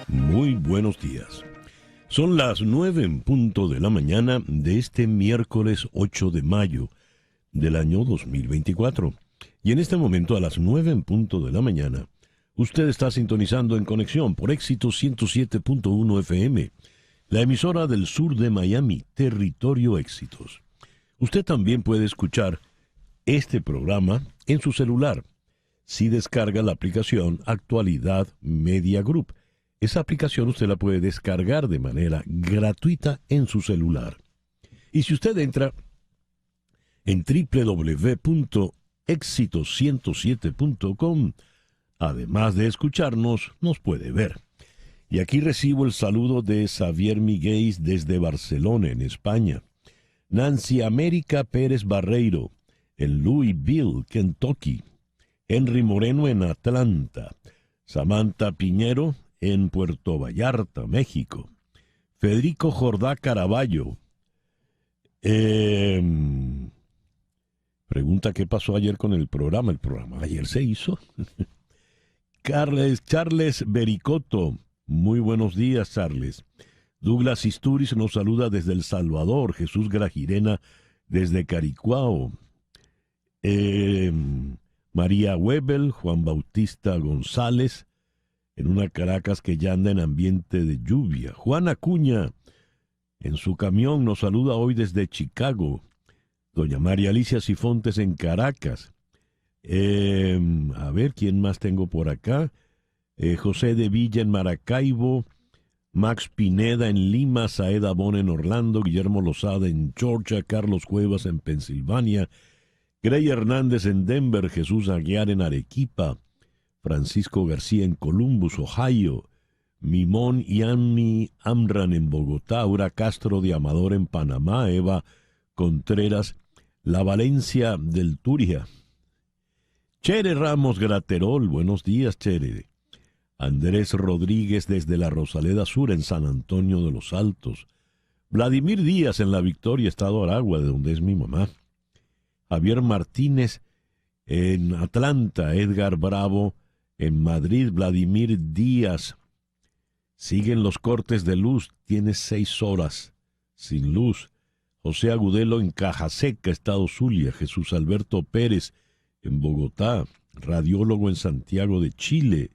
Muy buenos días. Son las 9 en punto de la mañana de este miércoles 8 de mayo del año 2024. Y en este momento, a las 9 en punto de la mañana, usted está sintonizando en conexión por Éxito 107.1 FM, la emisora del sur de Miami, Territorio Éxitos. Usted también puede escuchar este programa en su celular si descarga la aplicación Actualidad Media Group. Esa aplicación usted la puede descargar de manera gratuita en su celular. Y si usted entra en www.exito107.com, además de escucharnos, nos puede ver. Y aquí recibo el saludo de Xavier Miguel desde Barcelona, en España. Nancy América Pérez Barreiro, en Louisville, Kentucky. Henry Moreno en Atlanta. Samantha Piñero en Puerto Vallarta, México. Federico Jordá Caraballo. Pregunta qué pasó ayer con el programa. El programa ayer se hizo. Charles Bericoto. Muy buenos días, Charles. Douglas Isturiz nos saluda desde El Salvador. Jesús Grajirena desde Caricuao. María Webel, Juan Bautista González, en una Caracas que ya anda en ambiente de lluvia. Juan Acuña, en su camión, nos saluda hoy desde Chicago. Doña María Alicia Sifontes en Caracas. A ver, ¿quién más tengo por acá? José de Villa en Maracaibo. Max Pineda en Lima. Saeda Bon en Orlando. Guillermo Lozada en Georgia. Carlos Cuevas en Pensilvania. Grey Hernández en Denver. Jesús Aguiar en Arequipa. Francisco García en Columbus, Ohio. Mimón y Annie Amran en Bogotá. Aura Castro de Amador en Panamá. Eva Contreras, La Valencia del Turia. Chere Ramos Graterol, buenos días, Chere. Andrés Rodríguez desde la Rosaleda Sur en San Antonio de los Altos. Vladimir Díaz en La Victoria, Estado Aragua, de donde es mi mamá. Javier Martínez en Atlanta. Edgar Bravo en Madrid. Vladimir Díaz. Siguen los cortes de luz. Tiene 6 horas sin luz. José Agudelo en Cajaseca, Estado Zulia. Jesús Alberto Pérez en Bogotá. Radiólogo en Santiago de Chile.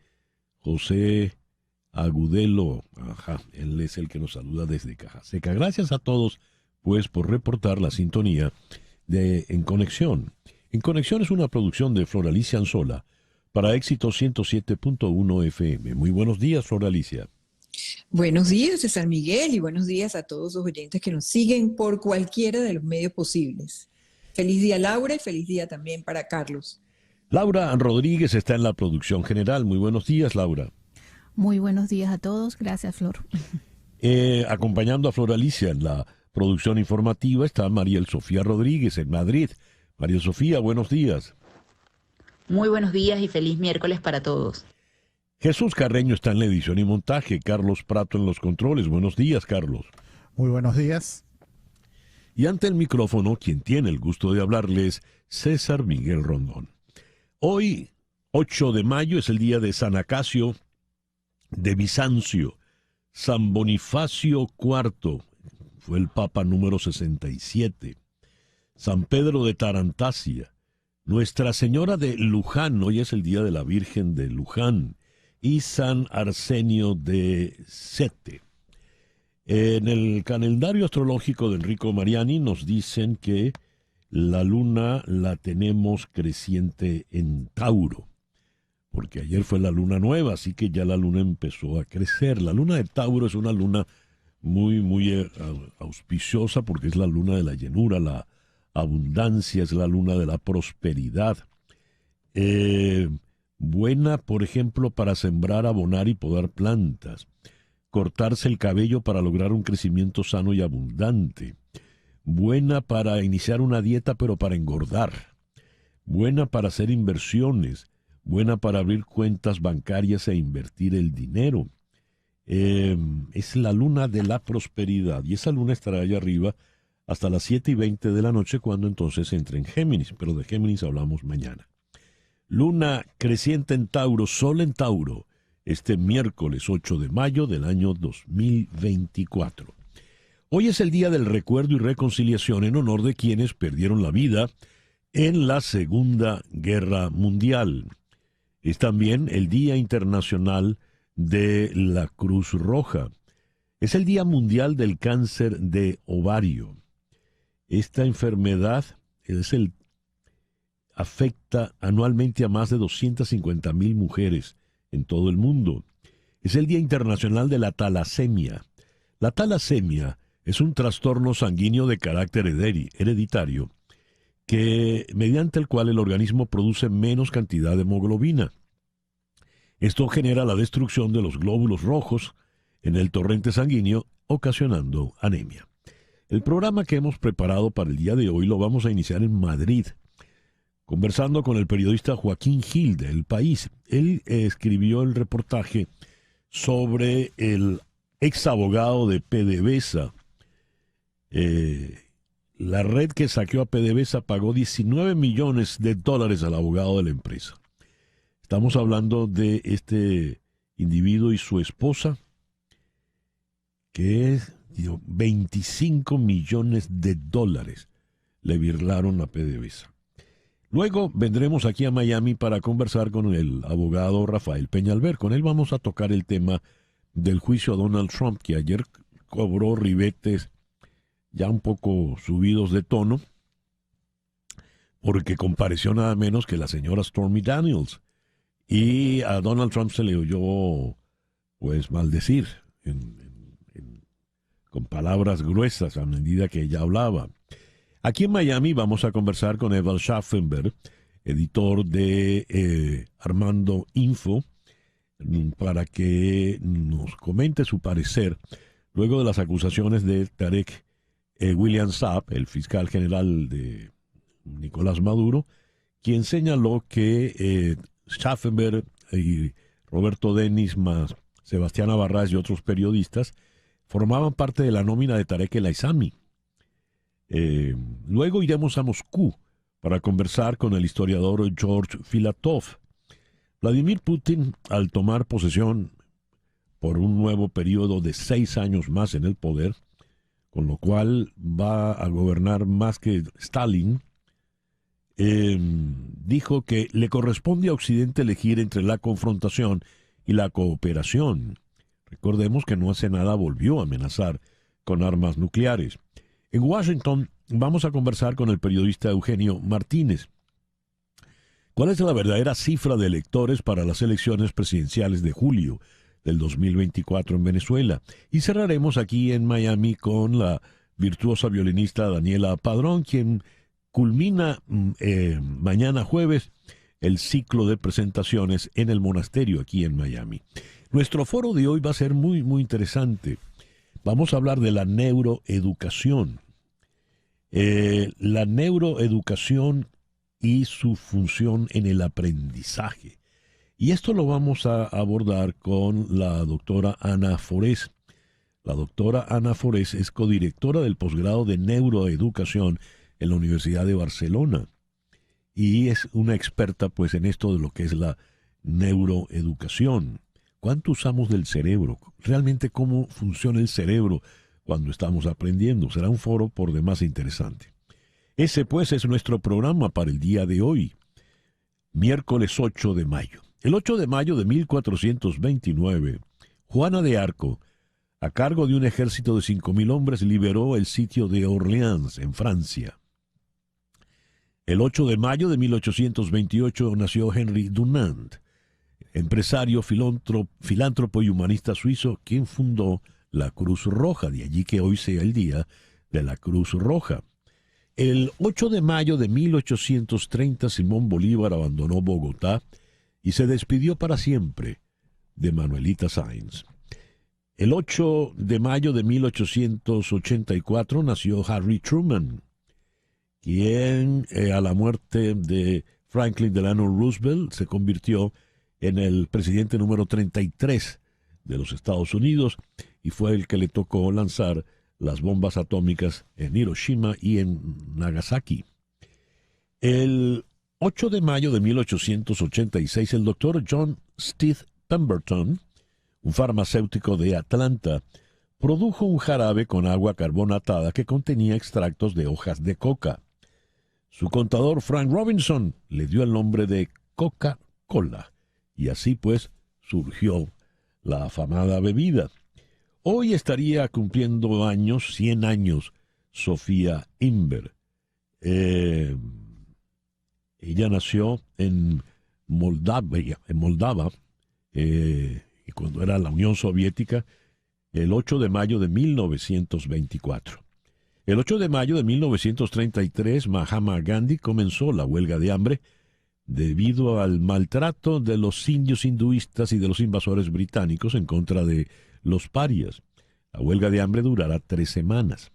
José Agudelo. Él es el que nos saluda desde Cajaseca. Gracias a todos, pues, por reportar la sintonía de En Conexión. En Conexión es una producción de Floralicia Anzola para Éxito 107.1 FM. Muy buenos días, Floralicia. Buenos días, César Miguel, y buenos días a todos los oyentes que nos siguen por cualquiera de los medios posibles. Feliz día, Laura, y feliz día también para Carlos. Laura Rodríguez está en la producción general. Muy buenos días, Laura. Muy buenos días a todos. Gracias, Flor. Acompañando a Floralicia en la producción informativa está Mariel Sofía Rodríguez en Madrid. Mariel Sofía, buenos días. Muy buenos días y feliz miércoles para todos. Jesús Carreño está en la edición y montaje. Carlos Prato en los controles. Buenos días, Carlos. Muy buenos días. Y ante el micrófono, quien tiene el gusto de hablarles, César Miguel Rondón. Hoy, 8 de mayo, es el día de San Acacio de Bizancio. San Bonifacio IV fue el Papa número 67. San Pedro de Tarantasia. Nuestra Señora de Luján, hoy es el día de la Virgen de Luján. Y San Arsenio de Sete. En el calendario astrológico de Enrico Mariani nos dicen que la luna la tenemos creciente en Tauro, porque ayer fue la luna nueva, así que ya la luna empezó a crecer. La luna de Tauro es una luna muy auspiciosa porque es la luna de la llenura, la abundancia, es la luna de la prosperidad. Buena, por ejemplo, para sembrar, abonar y podar plantas. Cortarse el cabello para lograr un crecimiento sano y abundante. Buena para iniciar una dieta, pero para engordar. Buena para hacer inversiones. Buena para abrir cuentas bancarias e invertir el dinero. Es la luna de la prosperidad. Y esa luna estará allá arriba hasta las 7:20 de la noche, cuando entonces entre en Géminis. Pero de Géminis hablamos mañana. Luna creciente en Tauro, Sol en Tauro, este miércoles 8 de mayo del año 2024. Hoy es el Día del Recuerdo y Reconciliación en honor de quienes perdieron la vida en la Segunda Guerra Mundial. Es también el Día Internacional de la Cruz Roja. Es el Día Mundial del Cáncer de Ovario. Esta enfermedad afecta anualmente a más de 250,000 mujeres en todo el mundo. Es el Día Internacional de la Talasemia. La talasemia es un trastorno sanguíneo de carácter hereditario mediante el cual el organismo produce menos cantidad de hemoglobina. Esto genera la destrucción de los glóbulos rojos en el torrente sanguíneo, ocasionando anemia. El programa que hemos preparado para el día de hoy lo vamos a iniciar en Madrid, conversando con el periodista Joaquín Gil de El País. Él escribió el reportaje sobre el ex abogado de PDVSA. La red que saqueó a PDVSA pagó $19 millones al abogado de la empresa. Estamos hablando de este individuo y su esposa, que $25 millones le birlaron a PDVSA. Luego vendremos aquí a Miami para conversar con el abogado Rafael Peñalver. Con él vamos a tocar el tema del juicio a Donald Trump, que ayer cobró ribetes ya un poco subidos de tono, porque compareció nada menos que la señora Stormy Daniels. Y a Donald Trump se le oyó, pues, maldecir con palabras gruesas a medida que ella hablaba. Aquí en Miami vamos a conversar con Eval Schaffenberg, editor de Armando Info, para que nos comente su parecer luego de las acusaciones de Tarek William Saab, el fiscal general de Nicolás Maduro, quien señaló que Schaffenberg y Roberto Denis más Sebastián Abarrás y otros periodistas formaban parte de la nómina de Tarek El Aissami. Luego iremos a Moscú para conversar con el historiador George Filatov. Vladimir Putin, al tomar posesión por un nuevo periodo de 6 años más en el poder, con lo cual va a gobernar más que Stalin, dijo que le corresponde a Occidente elegir entre la confrontación y la cooperación. Recordemos que no hace nada volvió a amenazar con armas nucleares. En Washington vamos a conversar con el periodista Eugenio Martínez. ¿Cuál es la verdadera cifra de electores para las elecciones presidenciales de julio del 2024 en Venezuela? Y cerraremos aquí en Miami con la virtuosa violinista Daniela Padrón, quien culmina mañana jueves el ciclo de presentaciones en el monasterio aquí en Miami. Nuestro foro de hoy va a ser muy, muy interesante. Vamos a hablar de la neuroeducación. La neuroeducación y su función en el aprendizaje. Y esto lo vamos a abordar con la doctora Ana Forés. La doctora Ana Forés es codirectora del posgrado de neuroeducación en la Universidad de Barcelona. Y es una experta pues en esto de lo que es la neuroeducación. ¿Cuánto usamos del cerebro? Realmente cómo funciona el cerebro cuando estamos aprendiendo. Será un foro por demás interesante. Ese pues es nuestro programa para el día de hoy, miércoles 8 de mayo. El 8 de mayo de 1429, Juana de Arco, a cargo de un ejército de 5,000 hombres, liberó el sitio de Orleans, en Francia. El 8 de mayo de 1828 nació Henry Dunant, empresario, filántropo y humanista suizo, quien fundó la Cruz Roja, de allí que hoy sea el Día de la Cruz Roja. El 8 de mayo de 1830, Simón Bolívar abandonó Bogotá y se despidió para siempre de Manuelita Sáenz. El 8 de mayo de 1884 nació Harry Truman, quien a la muerte de Franklin Delano Roosevelt se convirtió en el presidente número 33 de los Estados Unidos y fue el que le tocó lanzar las bombas atómicas en Hiroshima y en Nagasaki. El 8 de mayo de 1886, el doctor John Stith Pemberton, un farmacéutico de Atlanta, produjo un jarabe con agua carbonatada que contenía extractos de hojas de coca. Su contador Frank Robinson le dio el nombre de Coca-Cola y así pues surgió la afamada bebida. Hoy estaría cumpliendo 100 años, Sofía Inver. Ella nació en Moldava, y cuando era la Unión Soviética, el 8 de mayo de 1924. El 8 de mayo de 1933, Mahatma Gandhi comenzó la huelga de hambre debido al maltrato de los indios hinduistas y de los invasores británicos en contra de los parias. La huelga de hambre durará 3 semanas.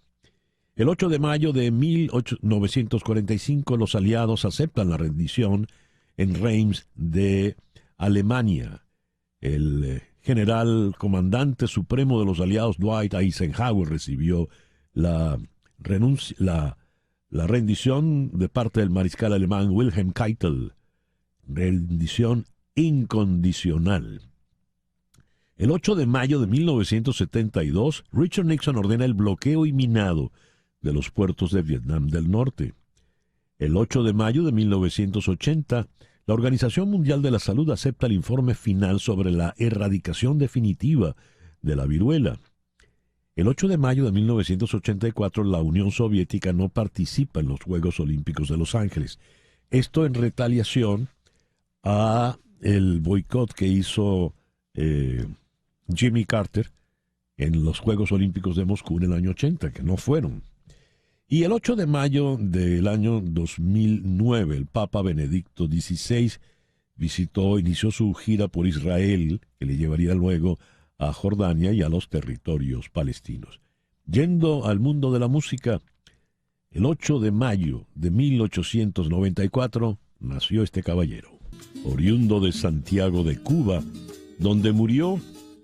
El 8 de mayo de 1945, los aliados aceptan la rendición en Reims de Alemania. El general comandante supremo de los aliados, Dwight Eisenhower, recibió la rendición de parte del mariscal alemán Wilhelm Keitel. Rendición incondicional. El 8 de mayo de 1972, Richard Nixon ordena el bloqueo y minado de los puertos de Vietnam del Norte. El 8 de mayo de 1980, la Organización Mundial de la Salud acepta el informe final sobre la erradicación definitiva de la viruela. El 8 de mayo de 1984, la Unión Soviética no participa en los Juegos Olímpicos de Los Ángeles. Esto en retaliación a el boicot que hizo Jimmy Carter en los Juegos Olímpicos de Moscú en el año 80, que no fueron. Y el 8 de mayo del año 2009, el Papa Benedicto XVI inició su gira por Israel, que le llevaría luego a Jordania y a los territorios palestinos. Yendo al mundo de la música, el 8 de mayo de 1894 nació este caballero, oriundo de Santiago de Cuba, donde murió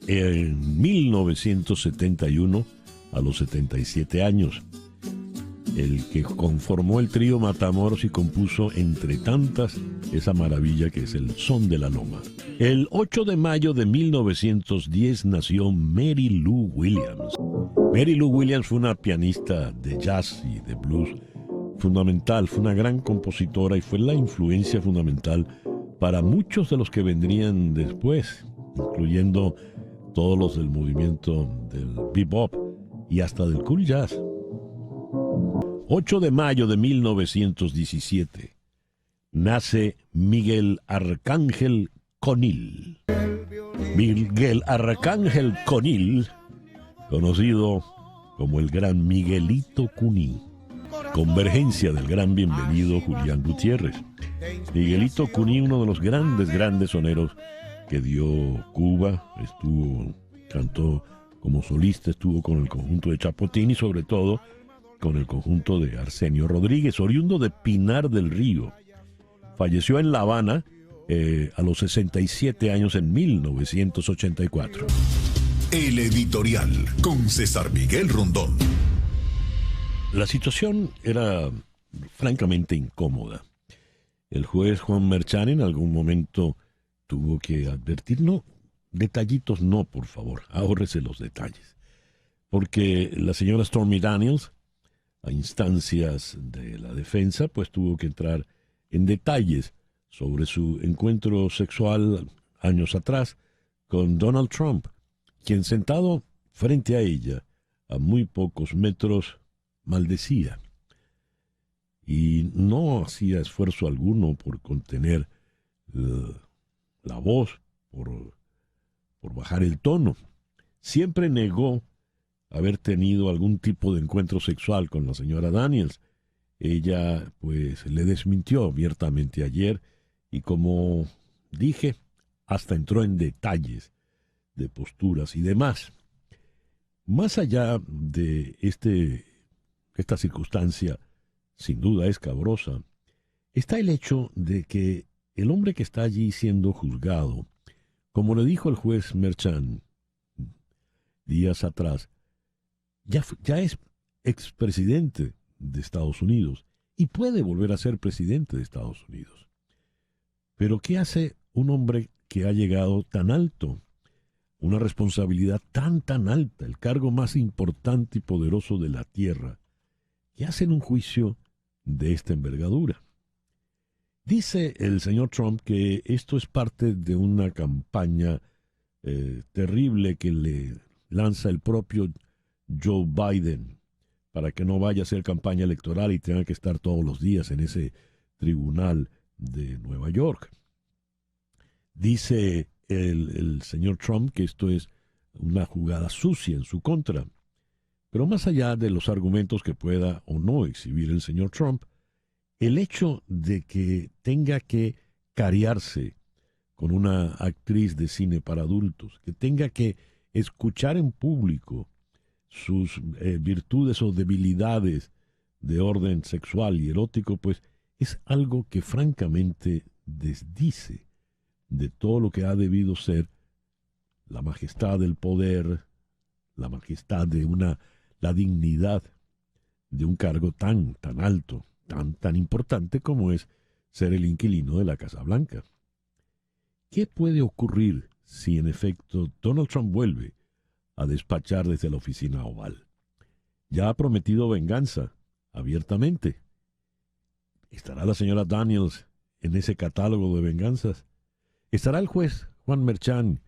en 1971 a los 77 años. El que conformó el trío Matamoros y compuso, entre tantas, esa maravilla que es el Son de la Loma. El 8 de mayo de 1910 nació Mary Lou Williams. Mary Lou Williams fue una pianista de jazz y de blues fundamental, fue una gran compositora y fue la influencia fundamental para muchos de los que vendrían después, incluyendo todos los del movimiento del bebop y hasta del cool jazz. 8 de mayo de 1917 nace Miguel Arcángel Conil. Miguel Arcángel Conil, conocido como el gran Miguelito Cuní, convergencia del gran bienvenido Julián Gutiérrez. Miguelito Cuní, uno de los grandes soneros que dio Cuba, cantó como solista, estuvo con el conjunto de Chapotín y sobre todo con el conjunto de Arsenio Rodríguez, oriundo de Pinar del Río. Falleció en La Habana a los 67 años en 1984. El editorial con César Miguel Rondón. La situación era francamente incómoda. El juez Juan Merchan en algún momento tuvo que advertir, no, detallitos no, por favor, ahórrese los detalles. Porque la señora Stormy Daniels, a instancias de la defensa, pues tuvo que entrar en detalles sobre su encuentro sexual años atrás con Donald Trump, quien sentado frente a ella, a muy pocos metros, maldecía. Y no hacía esfuerzo alguno por contener la voz, por bajar el tono. Siempre negó haber tenido algún tipo de encuentro sexual con la señora Daniels. Ella, pues, le desmintió abiertamente ayer y, como dije, hasta entró en detalles de posturas y demás. Más allá de esta circunstancia, sin duda escabrosa, está el hecho de que el hombre que está allí siendo juzgado, como le dijo el juez Merchan días atrás, ya es expresidente de Estados Unidos y puede volver a ser presidente de Estados Unidos. Pero ¿qué hace un hombre que ha llegado tan alto, una responsabilidad tan alta, el cargo más importante y poderoso de la tierra, que hacen un juicio de esta envergadura. Dice el señor Trump que esto es parte de una campaña terrible que le lanza el propio Joe Biden para que no vaya a hacer campaña electoral y tenga que estar todos los días en ese tribunal de Nueva York. Dice el señor Trump que esto es una jugada sucia en su contra. Pero más allá de los argumentos que pueda o no exhibir el señor Trump, el hecho de que tenga que cariarse con una actriz de cine para adultos, que tenga que escuchar en público sus virtudes o debilidades de orden sexual y erótico, pues es algo que francamente desdice de todo lo que ha debido ser la majestad del poder, la majestad de la dignidad de un cargo tan alto, tan importante como es ser el inquilino de la Casa Blanca. ¿Qué puede ocurrir si en efecto Donald Trump vuelve a despachar desde la oficina oval? Ya ha prometido venganza abiertamente. ¿Estará la señora Daniels en ese catálogo de venganzas? ¿Estará el juez Juan Merchan,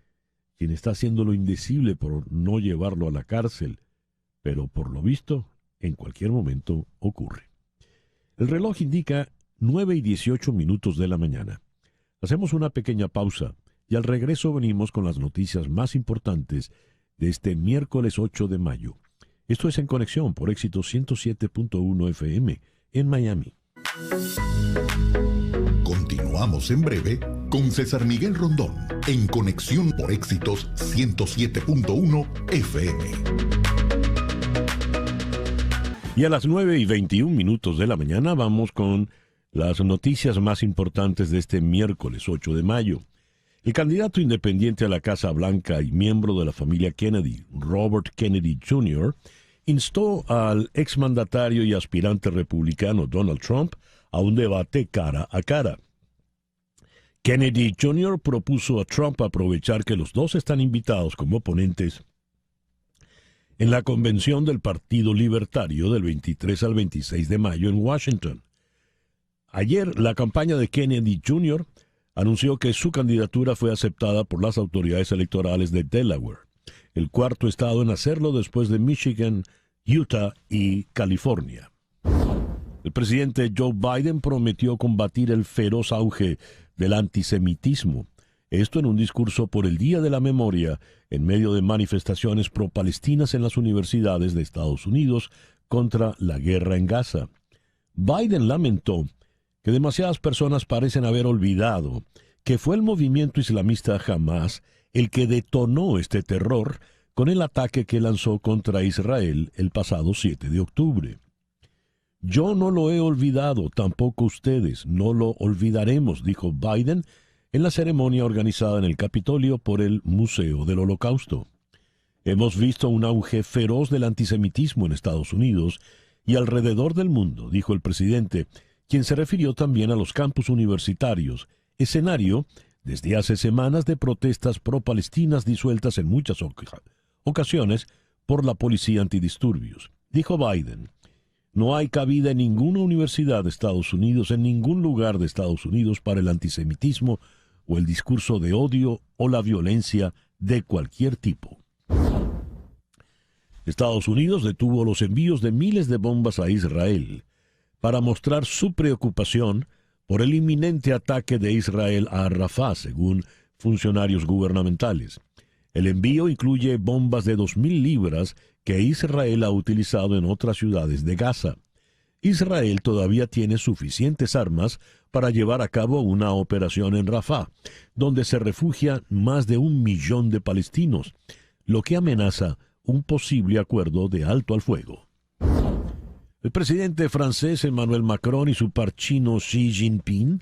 quien está haciendo lo indecible por no llevarlo a la cárcel? Pero por lo visto, en cualquier momento ocurre. El reloj indica 9:18 de la mañana. Hacemos una pequeña pausa y al regreso venimos con las noticias más importantes de este miércoles 8 de mayo. Esto es En Conexión por Éxitos 107.1 FM en Miami. Continuamos en breve con César Miguel Rondón en Conexión por Éxitos 107.1 FM. Y a las 9:21 de la mañana vamos con las noticias más importantes de este miércoles 8 de mayo. El candidato independiente a la Casa Blanca y miembro de la familia Kennedy, Robert Kennedy Jr., instó al exmandatario y aspirante republicano Donald Trump a un debate cara a cara. Kennedy Jr. propuso a Trump aprovechar que los dos están invitados como ponentes en la convención del Partido Libertario del 23 al 26 de mayo en Washington. Ayer, la campaña de Kennedy Jr. anunció que su candidatura fue aceptada por las autoridades electorales de Delaware, el cuarto estado en hacerlo después de Michigan, Utah y California. El presidente Joe Biden prometió combatir el feroz auge del antisemitismo, esto en un discurso por el Día de la Memoria en medio de manifestaciones pro-palestinas en las universidades de Estados Unidos contra la guerra en Gaza. Biden lamentó que demasiadas personas parecen haber olvidado que fue el movimiento islamista Hamas el que detonó este terror con el ataque que lanzó contra Israel el pasado 7 de octubre. Yo no lo he olvidado, tampoco ustedes, no lo olvidaremos, dijo Biden en la ceremonia organizada en el Capitolio por el Museo del Holocausto. Hemos visto un auge feroz del antisemitismo en Estados Unidos y alrededor del mundo, dijo el presidente, quien se refirió también a los campus universitarios, escenario desde hace semanas de protestas pro-palestinas disueltas en muchas ocasiones por la policía antidisturbios. Dijo Biden, no hay cabida en ninguna universidad de Estados Unidos, en ningún lugar de Estados Unidos para el antisemitismo o el discurso de odio o la violencia de cualquier tipo. Estados Unidos detuvo los envíos de miles de bombas a Israel para mostrar su preocupación por el inminente ataque de Israel a Rafah, según funcionarios gubernamentales. El envío incluye bombas de 2.000 libras que Israel ha utilizado en otras ciudades de Gaza. Israel todavía tiene suficientes armas para llevar a cabo una operación en Rafah, donde se refugian más de 1 millón de palestinos, lo que amenaza un posible acuerdo de alto al fuego. El presidente francés Emmanuel Macron y su par chino Xi Jinping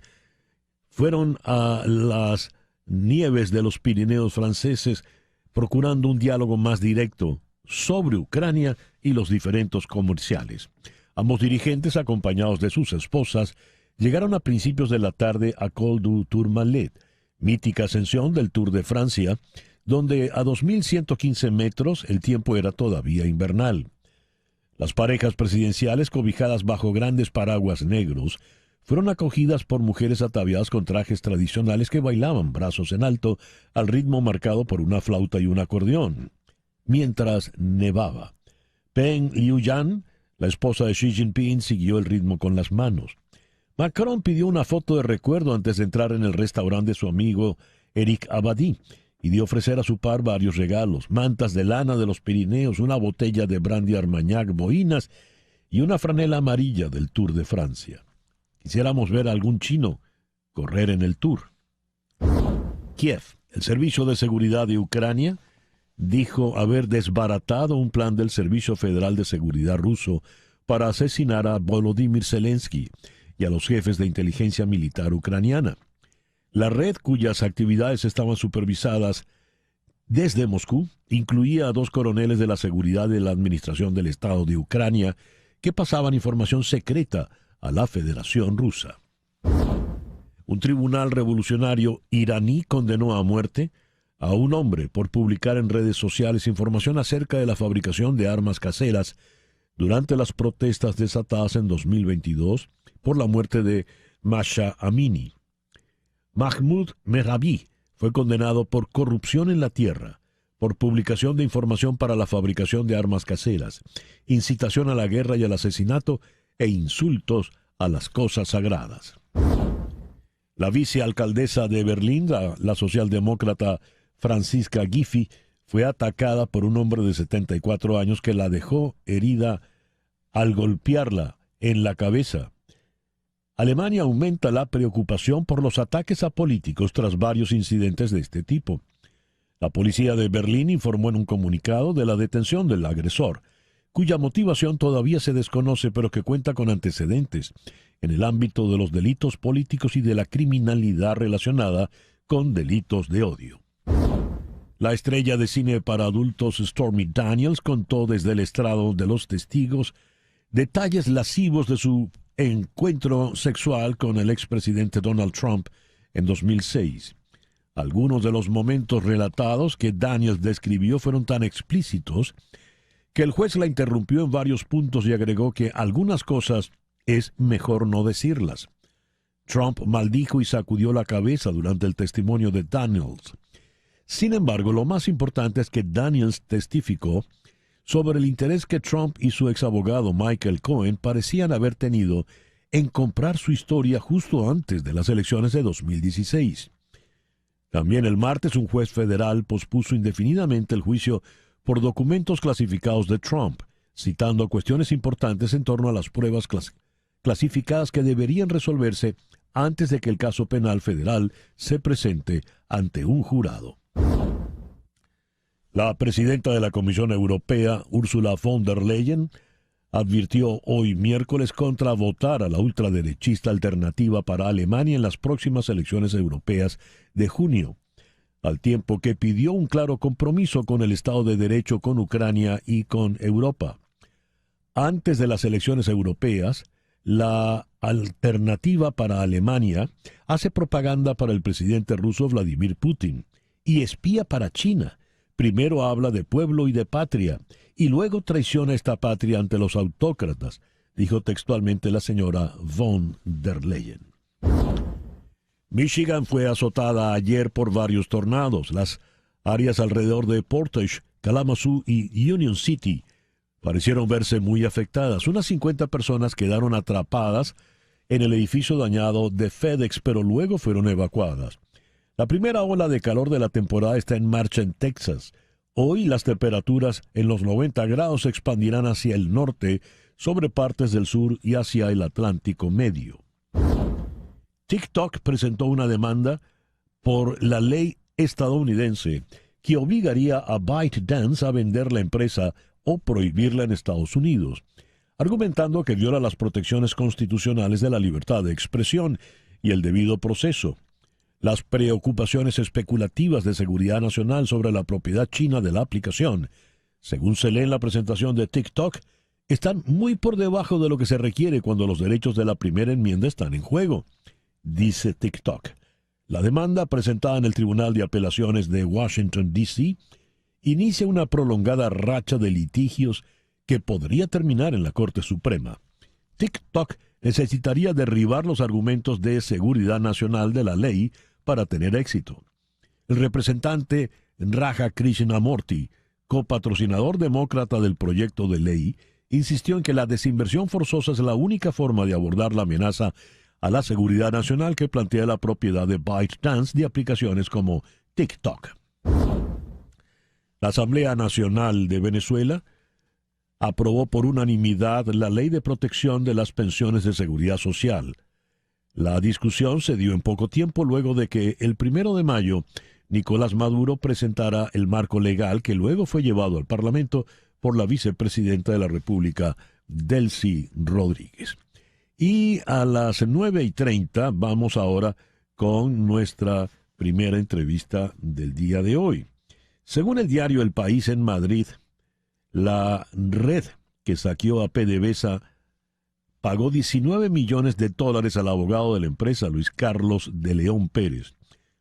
fueron a las nieves de los Pirineos franceses procurando un diálogo más directo sobre Ucrania y los diferendos comerciales. Ambos dirigentes, acompañados de sus esposas, llegaron a principios de la tarde a Col du Tourmalet, mítica ascensión del Tour de Francia, donde a 2.115 metros el tiempo era todavía invernal. Las parejas presidenciales, cobijadas bajo grandes paraguas negros, fueron acogidas por mujeres ataviadas con trajes tradicionales que bailaban brazos en alto al ritmo marcado por una flauta y un acordeón, mientras nevaba. Peng Liyuan, la esposa de Xi Jinping, siguió el ritmo con las manos. Macron pidió una foto de recuerdo antes de entrar en el restaurante de su amigo Eric Abadie y de ofrecer a su par varios regalos: mantas de lana de los Pirineos, una botella de brandy Armagnac Bohinas y una franela amarilla del Tour de Francia. Quisiéramos ver a algún chino correr en el Tour. Kiev, el Servicio de Seguridad de Ucrania, dijo haber desbaratado un plan del Servicio Federal de Seguridad ruso para asesinar a Volodymyr Zelensky y a los jefes de inteligencia militar ucraniana. La red, cuyas actividades estaban supervisadas desde Moscú, incluía a 2 coroneles de la seguridad de la Administración del Estado de Ucrania que pasaban información secreta a la Federación Rusa. Un tribunal revolucionario iraní condenó a muerte a un hombre por publicar en redes sociales información acerca de la fabricación de armas caseras durante las protestas desatadas en 2022 por la muerte de Masha Amini. Mahmoud Mehrabi fue condenado por corrupción en la tierra, por publicación de información para la fabricación de armas caseras, incitación a la guerra y al asesinato e insultos a las cosas sagradas. La vicealcaldesa de Berlín, la socialdemócrata Franziska Giffey, fue atacada por un hombre de 74 años que la dejó herida al golpearla en la cabeza. Alemania aumenta la preocupación por los ataques a políticos tras varios incidentes de este tipo. La policía de Berlín informó en un comunicado de la detención del agresor, cuya motivación todavía se desconoce, pero que cuenta con antecedentes en el ámbito de los delitos políticos y de la criminalidad relacionada con delitos de odio. La estrella de cine para adultos Stormy Daniels contó desde el estrado de los testigos detalles lascivos de su encuentro sexual con el expresidente Donald Trump en 2006. Algunos de los momentos relatados que Daniels describió fueron tan explícitos que el juez la interrumpió en varios puntos y agregó que algunas cosas es mejor no decirlas. Trump maldijo y sacudió la cabeza durante el testimonio de Daniels. Sin embargo, lo más importante es que Daniels testificó sobre el interés que Trump y su exabogado Michael Cohen parecían haber tenido en comprar su historia justo antes de las elecciones de 2016. También el martes un juez federal pospuso indefinidamente el juicio por documentos clasificados de Trump, citando cuestiones importantes en torno a las pruebas clasificadas que deberían resolverse antes de que el caso penal federal se presente ante un jurado. La presidenta de la Comisión Europea, Ursula von der Leyen, advirtió hoy miércoles contra votar a la ultraderechista alternativa para Alemania en las próximas elecciones europeas de junio, al tiempo que pidió un claro compromiso con el Estado de Derecho con Ucrania y con Europa. Antes de las elecciones europeas, la alternativa para Alemania hace propaganda para el presidente ruso Vladimir Putin y espía para China. Primero habla de pueblo y de patria, y luego traiciona esta patria ante los autócratas, dijo textualmente la señora von der Leyen. Michigan fue azotada ayer por varios tornados. Las áreas alrededor de Portage, Kalamazoo y Union City parecieron verse muy afectadas. Unas 50 personas quedaron atrapadas en el edificio dañado de FedEx, pero luego fueron evacuadas. La primera ola de calor de la temporada está en marcha en Texas. Hoy las temperaturas en los 90 grados se expandirán hacia el norte, sobre partes del sur y hacia el Atlántico Medio. TikTok presentó una demanda por la ley estadounidense que obligaría a ByteDance a vender la empresa o prohibirla en Estados Unidos, argumentando que viola las protecciones constitucionales de la libertad de expresión y el debido proceso. Las preocupaciones especulativas de seguridad nacional sobre la propiedad china de la aplicación, según se lee en la presentación de TikTok, están muy por debajo de lo que se requiere cuando los derechos de la primera enmienda están en juego, dice TikTok. La demanda, presentada en el Tribunal de Apelaciones de Washington, D.C., inicia una prolongada racha de litigios que podría terminar en la Corte Suprema. TikTok necesitaría derribar los argumentos de seguridad nacional de la ley para tener éxito. El representante Raja Krishnamurti, copatrocinador demócrata del proyecto de ley, insistió en que la desinversión forzosa es la única forma de abordar la amenaza a la seguridad nacional que plantea la propiedad de ByteDance de aplicaciones como TikTok. La Asamblea Nacional de Venezuela aprobó por unanimidad la Ley de Protección de las Pensiones de Seguridad Social. La discusión se dio en poco tiempo luego de que el 1 de mayo Nicolás Maduro presentara el marco legal que luego fue llevado al Parlamento por la vicepresidenta de la República, Delcy Rodríguez. Y a las 9:30 vamos ahora con nuestra primera entrevista del día de hoy. Según el diario El País en Madrid, la red que saqueó a PDVSA pagó $19 millones al abogado de la empresa, Luis Carlos de León Pérez,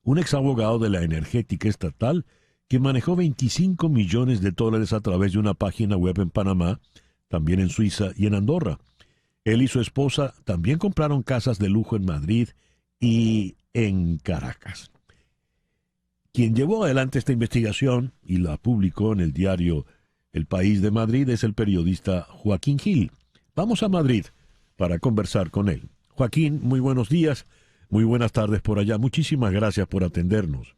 un exabogado de la energética estatal que manejó $25 millones a través de una página web en Panamá, también en Suiza y en Andorra. Él y su esposa también compraron casas de lujo en Madrid y en Caracas. Quien llevó adelante esta investigación y la publicó en el diario El País de Madrid es el periodista Joaquín Gil. Vamos a Madrid para conversar con él. Joaquín, muy buenos días, muy buenas tardes por allá. Muchísimas gracias por atendernos.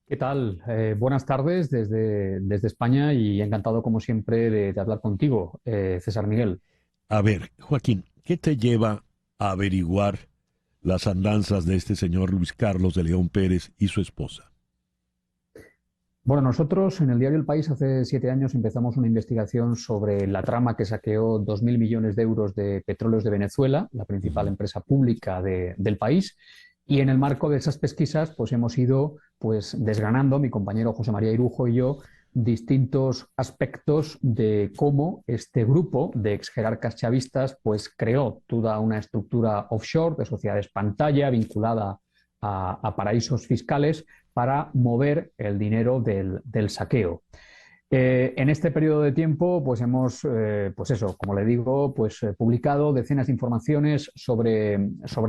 ¿Qué tal? Buenas tardes desde España y encantado como siempre de hablar contigo, César Miguel. A ver, Joaquín, ¿qué te lleva a averiguar las andanzas de este señor Luis Carlos de León Pérez y su esposa? Bueno, nosotros en el diario El País hace 7 años empezamos una investigación sobre la trama que saqueó 2.000 millones de euros de Petróleos de Venezuela, la principal empresa pública del país. Y en el marco de esas pesquisas pues hemos ido desgranando, mi compañero José María Irujo y yo, distintos aspectos de cómo este grupo de exjerarcas chavistas creó toda una estructura offshore de sociedades pantalla vinculada a paraísos fiscales para mover el dinero del saqueo. En este periodo de tiempo hemos, como le digo, publicado decenas de informaciones sobre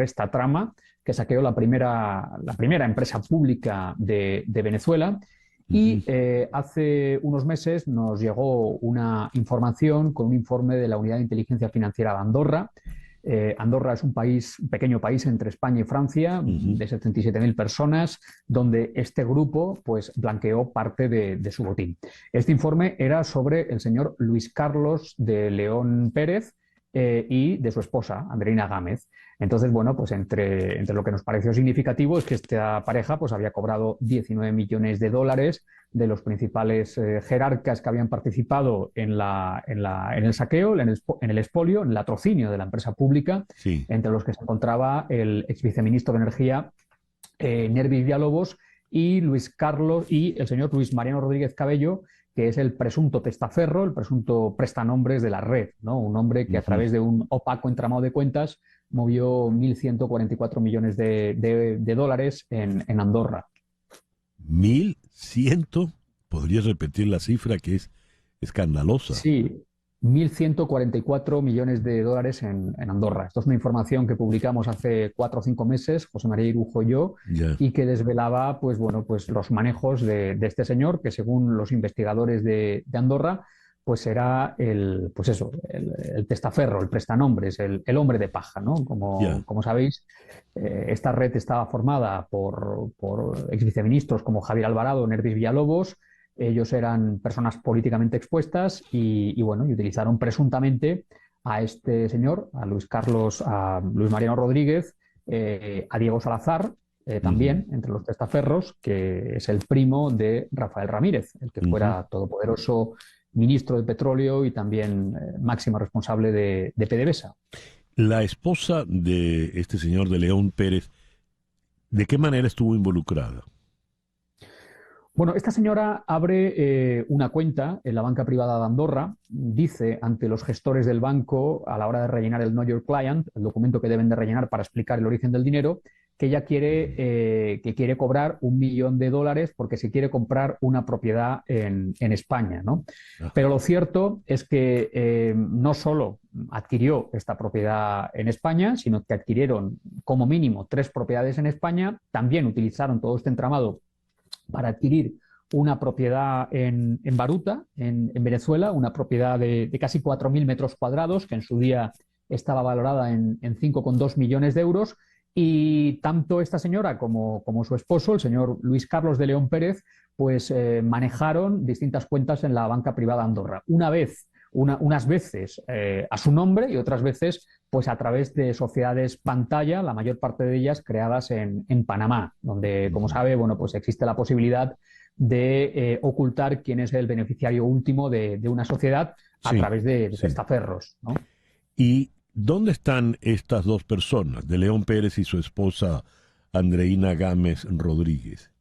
esta trama que saqueó la primera empresa pública de Venezuela. Y hace unos meses nos llegó una información con un informe de la Unidad de Inteligencia Financiera de Andorra. Andorra es un pequeño país entre España y Francia, de 77.000 personas, donde este grupo blanqueó parte de su botín. Este informe era sobre el señor Luis Carlos de León Pérez y de su esposa, Andreina Gámez. Entonces, entre lo que nos pareció significativo es que esta pareja había cobrado $19 millones de los principales jerarcas que habían participado en el saqueo, en el expolio, en el latrocinio de la empresa pública, sí, entre los que se encontraba el exviceministro de Energía, Nervis Villalobos, y Luis Carlos y el señor Luis Mariano Rodríguez Cabello, que es el presunto testaferro, el presunto prestanombres de la red, ¿no? Un hombre que a través de un opaco entramado de cuentas movió 1.144 millones de dólares en Andorra. 1.100, ¿podrías repetir la cifra que es escandalosa? Sí, 1.144 millones de dólares en Andorra. Esto es una información que publicamos hace 4 o 5 meses, José María Irujo y yo, y que desvelaba los manejos de este señor, que según los investigadores de Andorra, era el testaferro, el prestanombres, el hombre de paja, ¿no? Como sabéis, esta red estaba formada por exviceministros como Javier Alvarado, Nervis Villalobos. Ellos eran personas políticamente expuestas y utilizaron presuntamente a este señor, a Luis Mariano Rodríguez, a Diego Salazar, también entre los testaferros, que es el primo de Rafael Ramírez, el que fuera todopoderoso ministro de Petróleo y también máximo responsable de PDVSA. La esposa de este señor de León Pérez, ¿de qué manera estuvo involucrada? Bueno, esta señora abre una cuenta en la banca privada de Andorra, dice ante los gestores del banco a la hora de rellenar el Know Your Client, el documento que deben de rellenar para explicar el origen del dinero, que ella quiere cobrar $1 millón porque se quiere comprar una propiedad en España, ¿no? Pero lo cierto es que no solo adquirió esta propiedad en España, sino que adquirieron como mínimo 3 propiedades en España, también utilizaron todo este entramado para adquirir una propiedad en Baruta, en Venezuela, una propiedad de casi 4.000 metros cuadrados, que en su día estaba valorada en 5,2 millones de euros, y tanto esta señora como su esposo, el señor Luis Carlos de León Pérez, pues manejaron distintas cuentas en la banca privada Andorra. Unas veces a su nombre y otras veces pues a través de sociedades pantalla, la mayor parte de ellas creadas en Panamá, donde, como sabe, bueno, pues existe la posibilidad de ocultar quién es el beneficiario último de una sociedad a través de testaferros, ¿no? ¿Y dónde están estas 2 personas, de León Pérez y su esposa Andreina Gámez Rodríguez?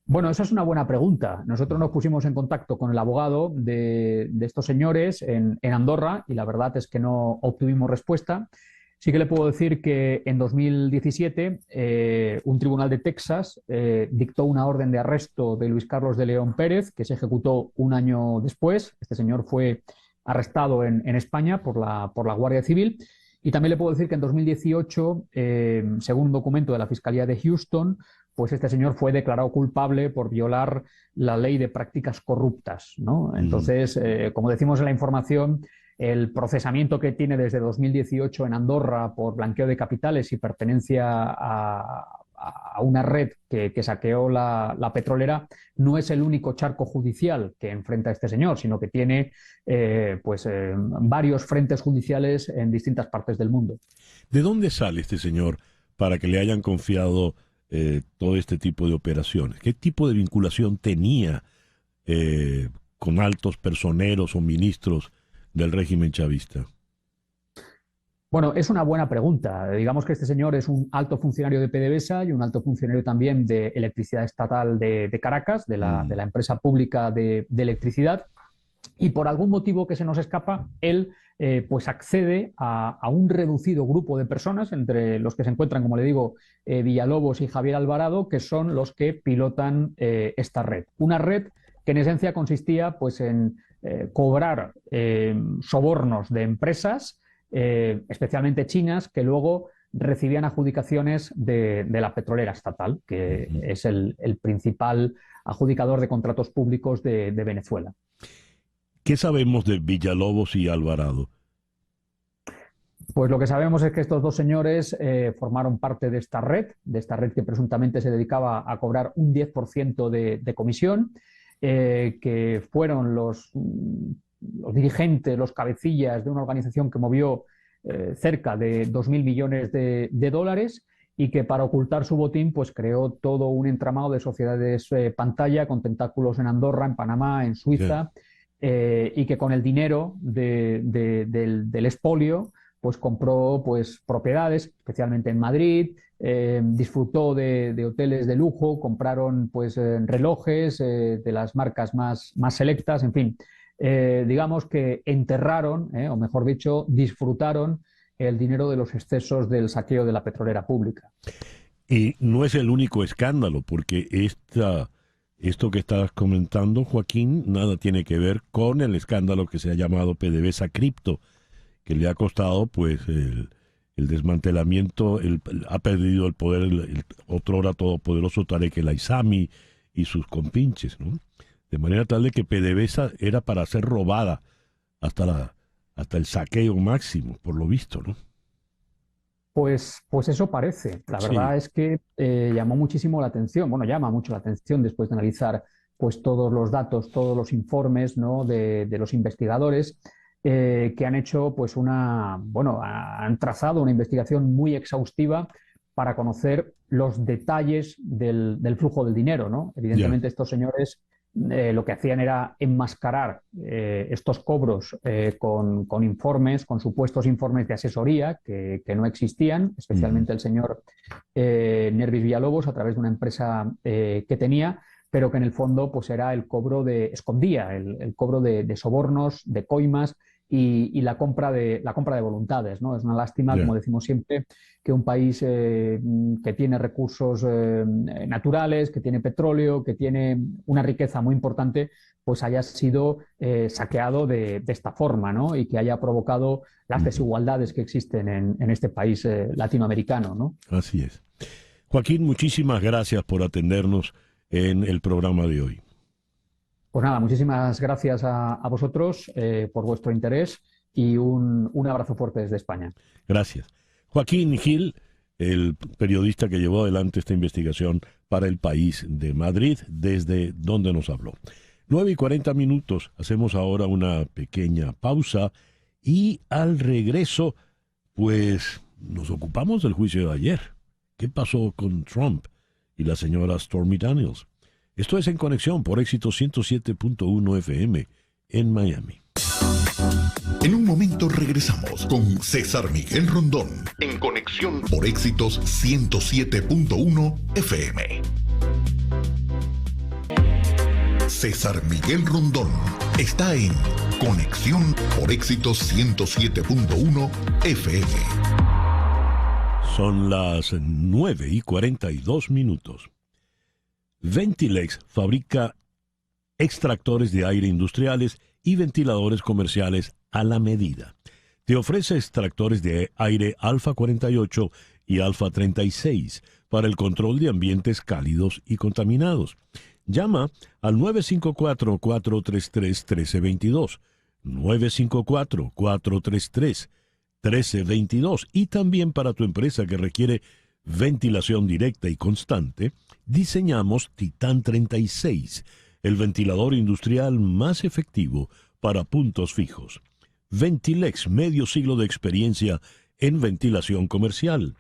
Bueno, esa es una buena pregunta. Nosotros nos pusimos en contacto con el abogado de estos señores en Andorra y la verdad es que no obtuvimos respuesta. Sí que le puedo decir que en 2017 un tribunal de Texas dictó una orden de arresto de Luis Carlos de León Pérez, que se ejecutó un año después. Este señor fue arrestado en España por la Guardia Civil. Y también le puedo decir que en 2018, según un documento de la Fiscalía de Houston, pues este señor fue declarado culpable por violar la ley de prácticas corruptas, ¿no? Entonces, como decimos en la información, el procesamiento que tiene desde 2018 en Andorra por blanqueo de capitales y pertenencia a una red que saqueó la petrolera no es el único charco judicial que enfrenta este señor, sino que tiene varios frentes judiciales en distintas partes del mundo. ¿De dónde sale este señor para que le hayan confiado todo este tipo de operaciones? ¿Qué tipo de vinculación tenía con altos personeros o ministros del régimen chavista? Bueno, es una buena pregunta. Digamos que este señor es un alto funcionario de PDVSA y un alto funcionario también de Electricidad Estatal de Caracas, de la empresa pública de electricidad, y por algún motivo que se nos escapa, él pues accede a un reducido grupo de personas, entre los que se encuentran, como le digo, Villalobos y Javier Alvarado, que son los que pilotan esta red. Una red que en esencia consistía pues en cobrar sobornos de empresas, especialmente chinas, que luego recibían adjudicaciones de la petrolera estatal, que es el principal adjudicador de contratos públicos de Venezuela. ¿Qué sabemos de Villalobos y Alvarado? Pues lo que sabemos es que estos 2 señores formaron parte de esta red que presuntamente se dedicaba a cobrar un 10% de comisión, que fueron los dirigentes, los cabecillas de una organización que movió cerca de 2.000 millones de dólares y que para ocultar su botín pues creó todo un entramado de sociedades pantalla con tentáculos en Andorra, en Panamá, en Suiza, y que con el dinero del expolio pues compró pues propiedades, especialmente en Madrid, disfrutó de hoteles de lujo, compraron pues relojes de las marcas más selectas, en fin. Digamos que enterraron, o mejor dicho, disfrutaron el dinero de los excesos del saqueo de la petrolera pública. Y no es el único escándalo, porque esto que estás comentando, Joaquín, nada tiene que ver con el escándalo que se ha llamado PDVSA Cripto, que le ha costado pues el desmantelamiento, ha perdido el poder el otrora todopoderoso Tarek El Aissami y sus compinches, ¿no? De manera tal de que PDVSA era para ser robada hasta el saqueo máximo, por lo visto, ¿no? Pues eso parece. La verdad es que llamó muchísimo la atención, bueno, llama mucho la atención después de analizar pues todos los datos, todos los informes, ¿no?, de los investigadores que han hecho pues han trazado una investigación muy exhaustiva para conocer los detalles del flujo del dinero, ¿no? Evidentemente estos señores lo que hacían era enmascarar estos cobros con informes, con supuestos informes de asesoría que no existían, especialmente el señor Nervis Villalobos a través de una empresa que tenía, pero que en el fondo pues era el cobro escondía el cobro de sobornos, de coimas y la compra de voluntades, ¿no? Es una lástima, como decimos siempre, que un país que tiene recursos naturales, que tiene petróleo, que tiene una riqueza muy importante, pues haya sido saqueado de esta forma, ¿no? Y que haya provocado las desigualdades que existen en este país latinoamericano, ¿no? Así es. Joaquín, muchísimas gracias por atendernos en el programa de hoy. Pues nada, muchísimas gracias a vosotros por vuestro interés y un abrazo fuerte desde España. Gracias. Joaquín Gil, el periodista que llevó adelante esta investigación para El País de Madrid, desde donde nos habló. 9:40. Hacemos ahora una pequeña pausa y al regreso, pues nos ocupamos del juicio de ayer. ¿Qué pasó con Trump y la señora Stormy Daniels? Esto es En Conexión por Éxitos 107.1 FM en Miami. En un momento regresamos con César Miguel Rondón en Conexión por Éxitos 107.1 FM. César Miguel Rondón está en Conexión por Éxitos 107.1 FM. Son las 9:42. Ventilex fabrica extractores de aire industriales y ventiladores comerciales a la medida. Te ofrece extractores de aire Alfa 48 y Alfa 36 para el control de ambientes cálidos y contaminados. Llama al 954-433-1322, 954-433-1322 y también para tu empresa que requiere ventilación directa y constante, diseñamos Titan 36, el ventilador industrial más efectivo para puntos fijos. Ventilex, medio siglo de experiencia en ventilación comercial.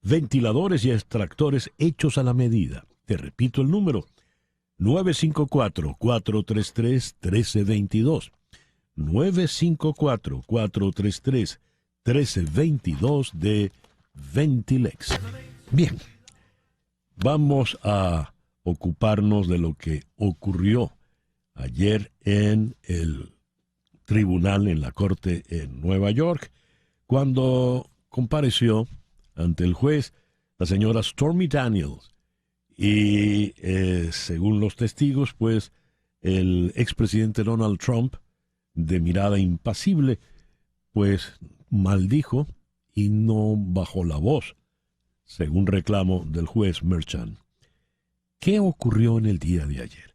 Ventiladores y extractores hechos a la medida. Te repito el número, 954-433-1322. 954-433-1322 de Ventilex. Bien, vamos a ocuparnos de lo que ocurrió ayer en el tribunal, en la corte en Nueva York, cuando compareció ante el juez la señora Stormy Daniels y según los testigos, pues el expresidente Donald Trump, de mirada impasible, pues maldijo y no bajó la voz, según reclamo del juez Merchan. ¿Qué ocurrió en el día de ayer?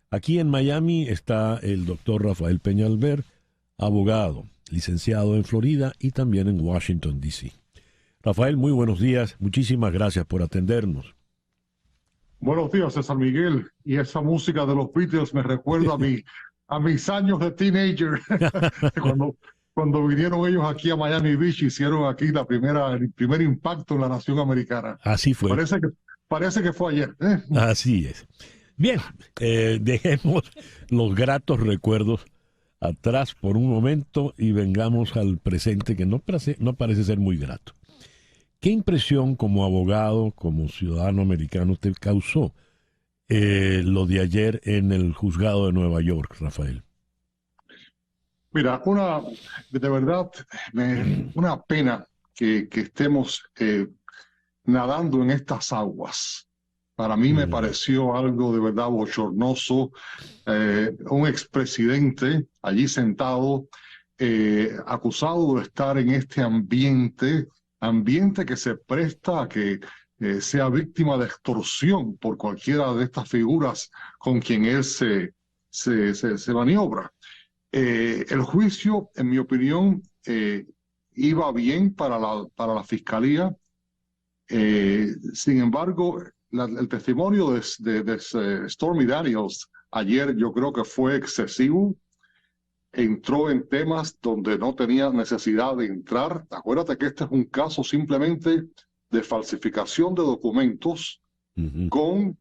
Aquí en Miami está el doctor Rafael Peñalver, abogado, licenciado en Florida y también en Washington, D.C. Rafael, muy buenos días. Muchísimas gracias por atendernos. Buenos días, César Miguel. Y esa música de los Beatles me recuerda a mis años de teenager. Cuando vinieron ellos aquí a Miami Beach, hicieron aquí el primer impacto en la nación americana. Así fue. Parece que fue ayer. Así es. Bien, dejemos los gratos recuerdos atrás por un momento y vengamos al presente, que no parece ser muy grato. ¿Qué impresión como abogado, como ciudadano americano te causó lo de ayer en el juzgado de Nueva York, Rafael? Mira, de verdad, una pena que estemos nadando en estas aguas. Para mí me pareció algo de verdad bochornoso. Un expresidente allí sentado, acusado de estar en este ambiente que se presta a que sea víctima de extorsión por cualquiera de estas figuras con quien él se maniobra. El juicio, en mi opinión, iba bien para la fiscalía. Sin embargo, el testimonio de Stormy Daniels ayer yo creo que fue excesivo. Entró en temas donde no tenía necesidad de entrar. Acuérdate que este es un caso simplemente de falsificación de documentos con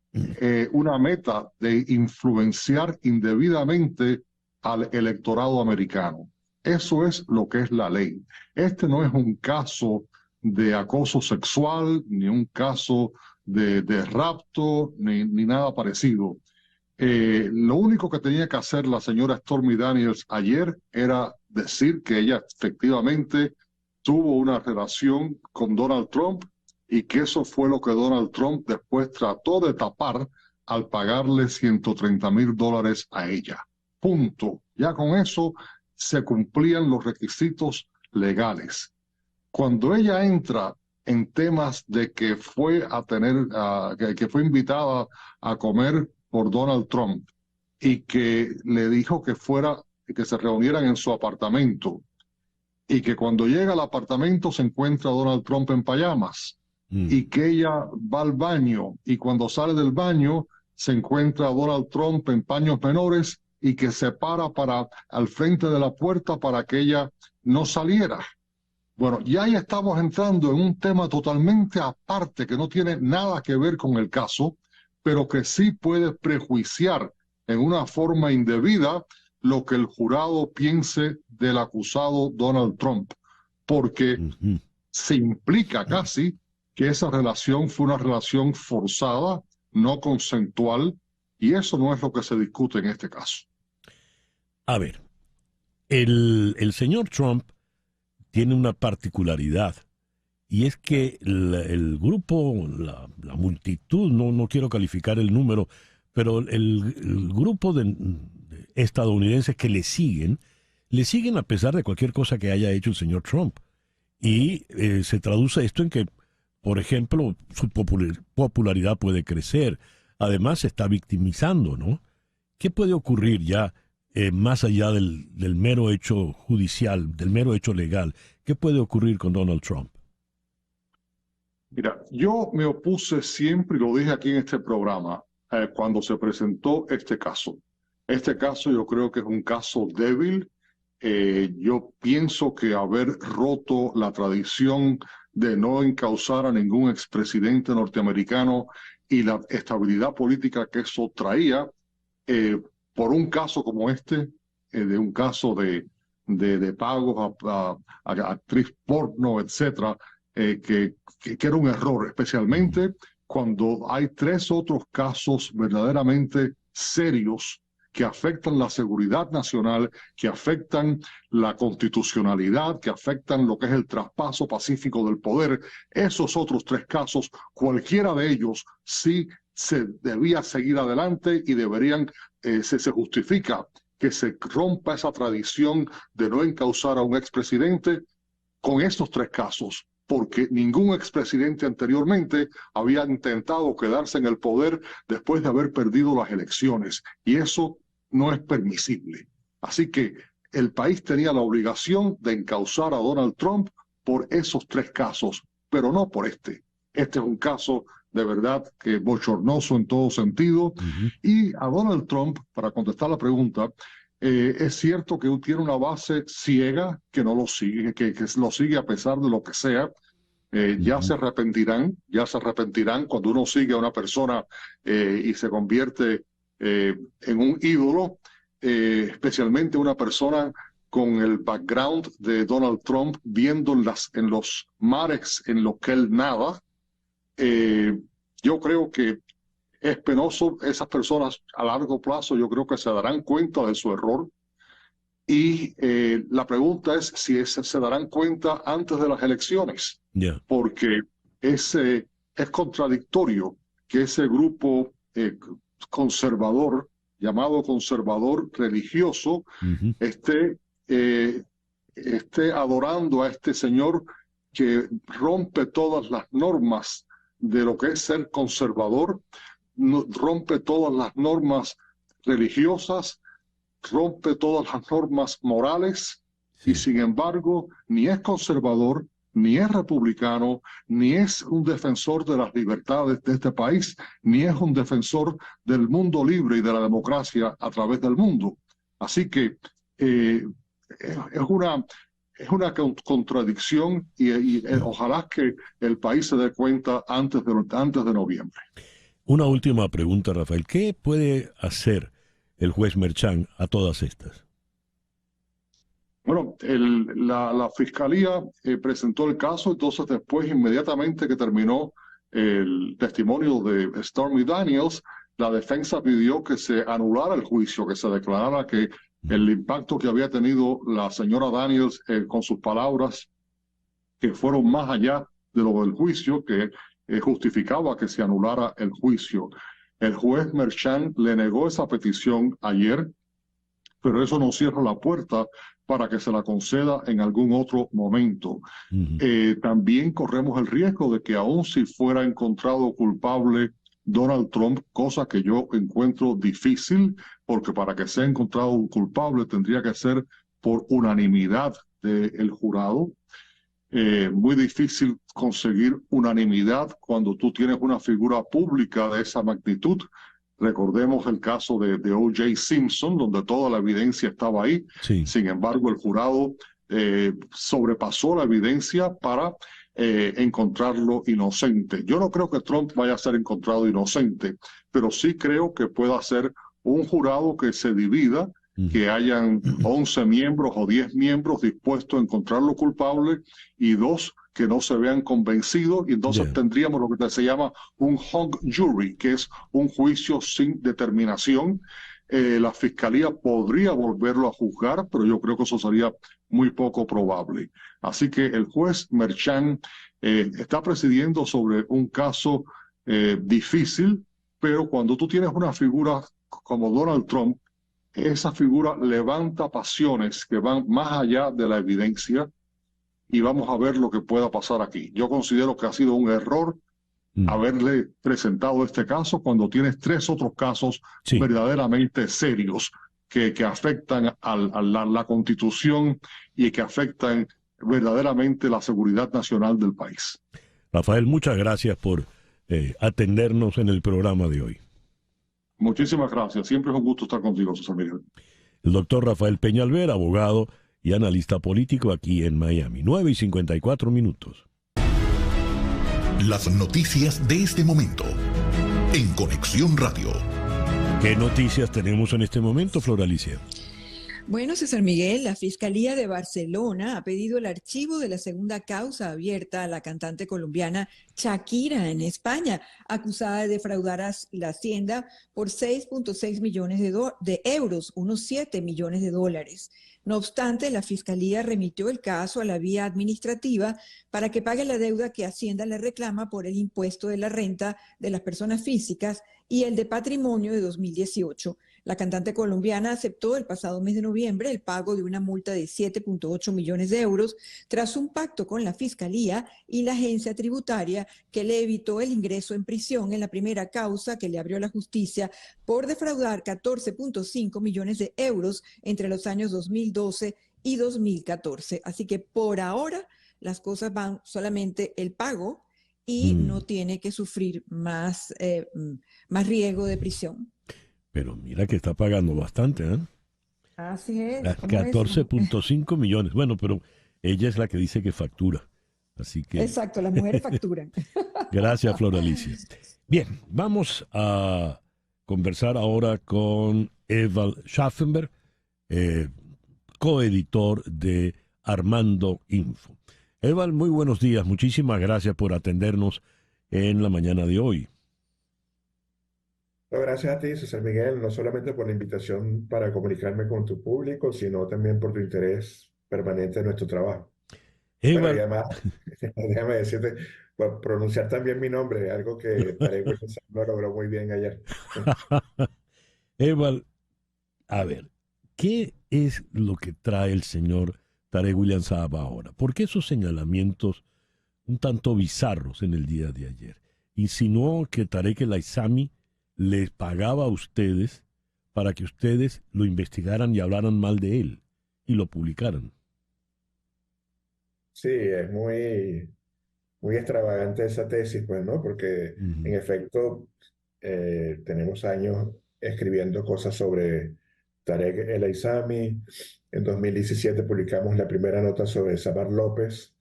una meta de influenciar indebidamente al electorado americano. Eso es lo que es la ley. Este no es un caso de acoso sexual, ni un caso de rapto, ni nada parecido. Lo único único que tenía que hacer la señora Stormy Daniels ayer era decir que ella efectivamente tuvo una relación con Donald Trump y que eso fue lo que Donald Trump después trató de tapar al pagarle $130,000 a ella. Punto. Ya con eso se cumplían los requisitos legales. Cuando ella entra en temas de que fue a tener, que fue invitada a comer por Donald Trump y que le dijo que se reunieran en su apartamento y que cuando llega al apartamento se encuentra Donald Trump en pajamas y que ella va al baño y cuando sale del baño se encuentra Donald Trump en paños menores y que se para al frente de la puerta para que ella no saliera. Bueno, ya ahí estamos entrando en un tema totalmente aparte que no tiene nada que ver con el caso, pero que sí puede prejuiciar en una forma indebida lo que el jurado piense del acusado Donald Trump, porque se implica casi que esa relación fue una relación forzada, no consensual, y eso no es lo que se discute en este caso. A ver, el señor Trump tiene una particularidad, y es que el grupo, la multitud, no quiero calificar el número, pero el grupo de estadounidenses que le siguen a pesar de cualquier cosa que haya hecho el señor Trump. Y se traduce esto en que, por ejemplo, su popularidad puede crecer. Además, se está victimizando, ¿no? ¿Qué puede ocurrir ya más allá del mero hecho judicial, del mero hecho legal? ¿Qué puede ocurrir con Donald Trump? Mira, yo me opuse siempre, y lo dije aquí en este programa, cuando se presentó este caso. Este caso yo creo que es un caso débil. Yo pienso que haber roto la tradición de no encausar a ningún expresidente norteamericano y la estabilidad política que eso traía, por un caso como este, de un caso de pagos a actriz porno, etcétera, que era un error, especialmente cuando hay 3 otros casos verdaderamente serios que afectan la seguridad nacional, que afectan la constitucionalidad, que afectan lo que es el traspaso pacífico del poder. Esos otros 3 casos, cualquiera de ellos sí se debía seguir adelante y deberían, se justifica que se rompa esa tradición de no encausar a un expresidente con estos 3 casos, porque ningún expresidente anteriormente había intentado quedarse en el poder después de haber perdido las elecciones, y eso no es permisible. Así que el país tenía la obligación de encausar a Donald Trump por esos 3 casos, pero no por este. Este es un caso de verdad que bochornoso en todo sentido. Y a Donald Trump, para contestar la pregunta, es cierto que tiene una base ciega que no lo sigue, que lo sigue a pesar de lo que sea. Ya se arrepentirán cuando uno sigue a una persona y se convierte en un ídolo, especialmente una persona con el background de Donald Trump, viendo en los mares en los que él nada. Yo creo que es penoso. Esas personas a largo plazo yo creo que se darán cuenta de su error, y la pregunta es si se darán cuenta antes de las elecciones, porque es contradictorio que ese grupo conservador, llamado conservador religioso, esté adorando a este señor que rompe todas las normas de lo que es ser conservador, rompe todas las normas religiosas, rompe todas las normas morales, y sin embargo ni es conservador, ni es republicano, ni es un defensor de las libertades de este país, ni es un defensor del mundo libre y de la democracia a través del mundo. Así que es una contradicción, y ojalá que el país se dé cuenta antes de noviembre. Una última pregunta, Rafael. ¿Qué puede hacer el juez Merchan a todas estas? Bueno, la fiscalía presentó el caso, entonces después, inmediatamente que terminó el testimonio de Stormy Daniels, la defensa pidió que se anulara el juicio, que se declarara que el impacto que había tenido la señora Daniels con sus palabras, que fueron más allá de lo del juicio, que justificaba que se anulara el juicio. El juez Merchan le negó esa petición ayer, pero eso no cierra la puerta para que se la conceda en algún otro momento. También corremos el riesgo de que aun si fuera encontrado culpable Donald Trump, cosa que yo encuentro difícil, porque para que sea encontrado culpable tendría que ser por unanimidad del jurado. Muy difícil conseguir unanimidad cuando tú tienes una figura pública de esa magnitud. Recordemos el caso de O.J. Simpson, donde toda la evidencia estaba ahí. Sí. Sin embargo, el jurado sobrepasó la evidencia para encontrarlo inocente. Yo no creo que Trump vaya a ser encontrado inocente, pero sí creo que pueda ser un jurado que se divida, que hayan 11 miembros o 10 miembros dispuestos a encontrarlo culpable y 2 que no se vean convencidos, y entonces tendríamos lo que se llama un hung jury, que es un juicio sin determinación. La fiscalía podría volverlo a juzgar, pero yo creo que eso sería muy poco probable. Así que el juez Merchan está presidiendo sobre un caso difícil, pero cuando tú tienes una figura como Donald Trump, esa figura levanta pasiones que van más allá de la evidencia, y vamos a ver lo que pueda pasar aquí. Yo considero que ha sido un error haberle presentado este caso cuando tienes 3 otros casos verdaderamente serios que afectan a la Constitución y que afectan verdaderamente la seguridad nacional del país. Rafael, muchas gracias por atendernos en el programa de hoy. Muchísimas gracias. Siempre es un gusto estar contigo, César Miguel. El doctor Rafael Peñalver, abogado y analista político aquí en Miami. 9:54. Las noticias de este momento en Conexión Radio. ¿Qué noticias tenemos en este momento, Flor Alicia? Bueno, César Miguel, la Fiscalía de Barcelona ha pedido el archivo de la segunda causa abierta a la cantante colombiana Shakira en España, acusada de defraudar a la Hacienda por 6.6 millones de euros, unos 7 millones de dólares. No obstante, la Fiscalía remitió el caso a la vía administrativa para que pague la deuda que Hacienda le reclama por el impuesto de la renta de las personas físicas y el de patrimonio de 2018. La cantante colombiana aceptó el pasado mes de noviembre el pago de una multa de 7.8 millones de euros tras un pacto con la Fiscalía y la agencia tributaria que le evitó el ingreso en prisión en la primera causa que le abrió la justicia por defraudar 14.5 millones de euros entre los años 2012 y 2014. Así que por ahora las cosas van solamente el pago y no tiene que sufrir más riesgo de prisión. Pero mira que está pagando bastante, ¿eh? Así es. 14.5 millones. Bueno, pero ella es la que dice que factura. Así que... Exacto, las mujeres facturan. Gracias, Flor Alicia. Bien, vamos a conversar ahora con Ewald Schaffenberg, coeditor de Armando Info. Ewald, muy buenos días. Muchísimas gracias por atendernos en la mañana de hoy. Gracias a ti, César Miguel, no solamente por la invitación para comunicarme con tu público, sino también por tu interés permanente en nuestro trabajo. Bueno, y además, déjame decirte, por pronunciar también mi nombre, algo que Tarek William Saab lo logró muy bien ayer. Ewald, a ver, ¿qué es lo que trae el señor Tarek William Saab ahora? ¿Por qué esos señalamientos un tanto bizarros en el día de ayer? Insinuó que Tarek El Aissami les pagaba a ustedes para que ustedes lo investigaran y hablaran mal de él y lo publicaran. Sí, es muy extravagante esa tesis, pues, ¿no? Porque en efecto tenemos años escribiendo cosas sobre Tarek El Aissami. En 2017 publicamos la primera nota sobre Samar López,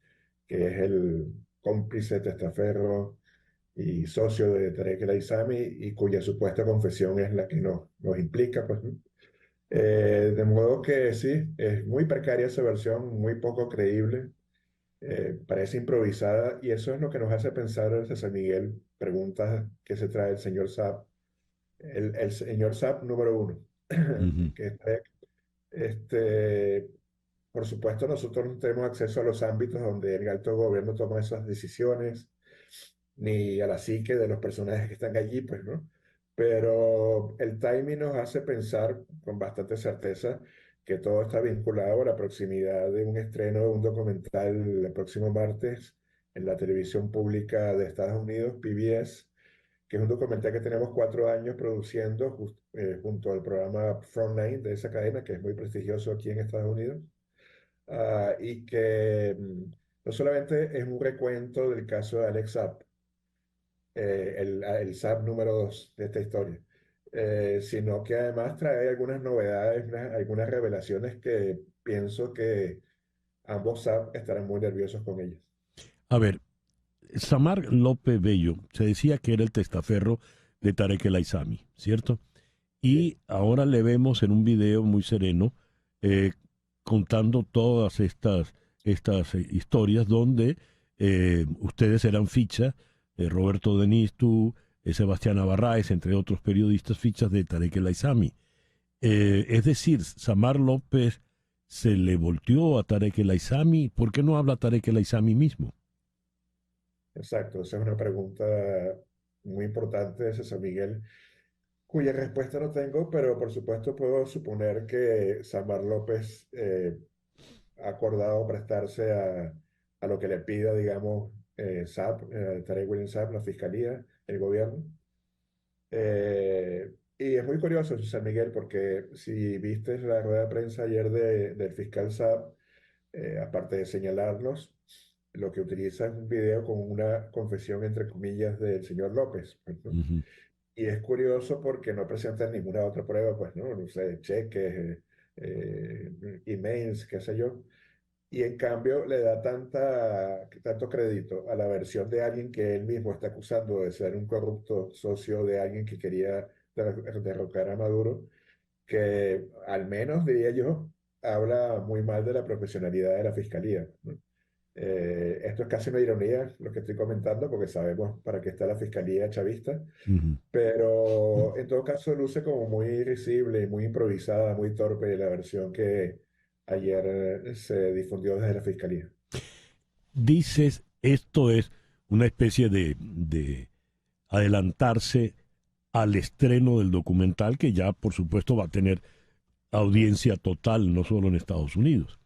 que es el cómplice, testaferro y socio de Tarek El Aissami, y cuya supuesta confesión es la que nos implica, pues, ¿no? De modo que sí, es muy precaria esa versión, muy poco creíble, parece improvisada, y eso es lo que nos hace pensar, César Miguel, preguntas que se trae el señor Saab, el señor SAP número uno, Ujú. que es Tarek. Este, por supuesto, nosotros no tenemos acceso a los ámbitos donde el alto gobierno toma esas decisiones, ni a la psique de los personajes que están allí, pues, ¿no? Pero el timing nos hace pensar con bastante certeza que todo está vinculado a la proximidad de un estreno de un documental el próximo martes en la televisión pública de Estados Unidos, PBS, que es un documental que tenemos 4 años produciendo junto al programa Frontline de esa cadena, que es muy prestigioso aquí en Estados Unidos, y que no solamente es un recuento del caso de Alex Saab, el SAP número 2 de esta historia, sino que además trae algunas novedades, algunas revelaciones que pienso que ambos SAP estarán muy nerviosos con ellas. A ver, Samar López Bello se decía que era el testaferro de Tarek El Aissami, ¿cierto? Y Sí, ahora le vemos en un video muy sereno eh, contando todas estas historias donde ustedes eran ficha, Roberto Denis, tú, Sebastián Abarráez, entre otros periodistas, fichas de Tarek El Aissami. Es decir, Samar López se le volteó a Tarek El Aissami. ¿Por qué no habla Tarek El Aissami mismo? exacto. Esa es una pregunta muy importante de César Miguel, cuya respuesta no tengo, pero por supuesto puedo suponer que Samar López ha acordado prestarse a lo que le pida, digamos, SAP, Tarek William Saab, la Fiscalía, el gobierno. Y es muy curioso, San Miguel, porque si viste la rueda de prensa ayer del fiscal Saab, aparte de señalarnos, lo que utiliza es un video con una confesión, entre comillas, del señor López, pues, ¿no? Ujú. Y es curioso porque no presentan ninguna otra prueba, pues, ¿no? No sé, cheques, emails, qué sé yo. Y en cambio le da tanto crédito a la versión de alguien que él mismo está acusando de ser un corrupto socio de alguien que quería derrocar a Maduro, que al menos, diría yo, habla muy mal de la profesionalidad de la fiscalía, ¿no? Esto es casi una ironía lo que estoy comentando, porque sabemos para qué está la fiscalía chavista, Ujú. pero en todo caso luce como muy irrisible, muy improvisada, muy torpe la versión que ayer se difundió desde la fiscalía. Dices, esto es una especie de adelantarse al estreno del documental que ya, por supuesto, va a tener audiencia total, no solo en Estados Unidos.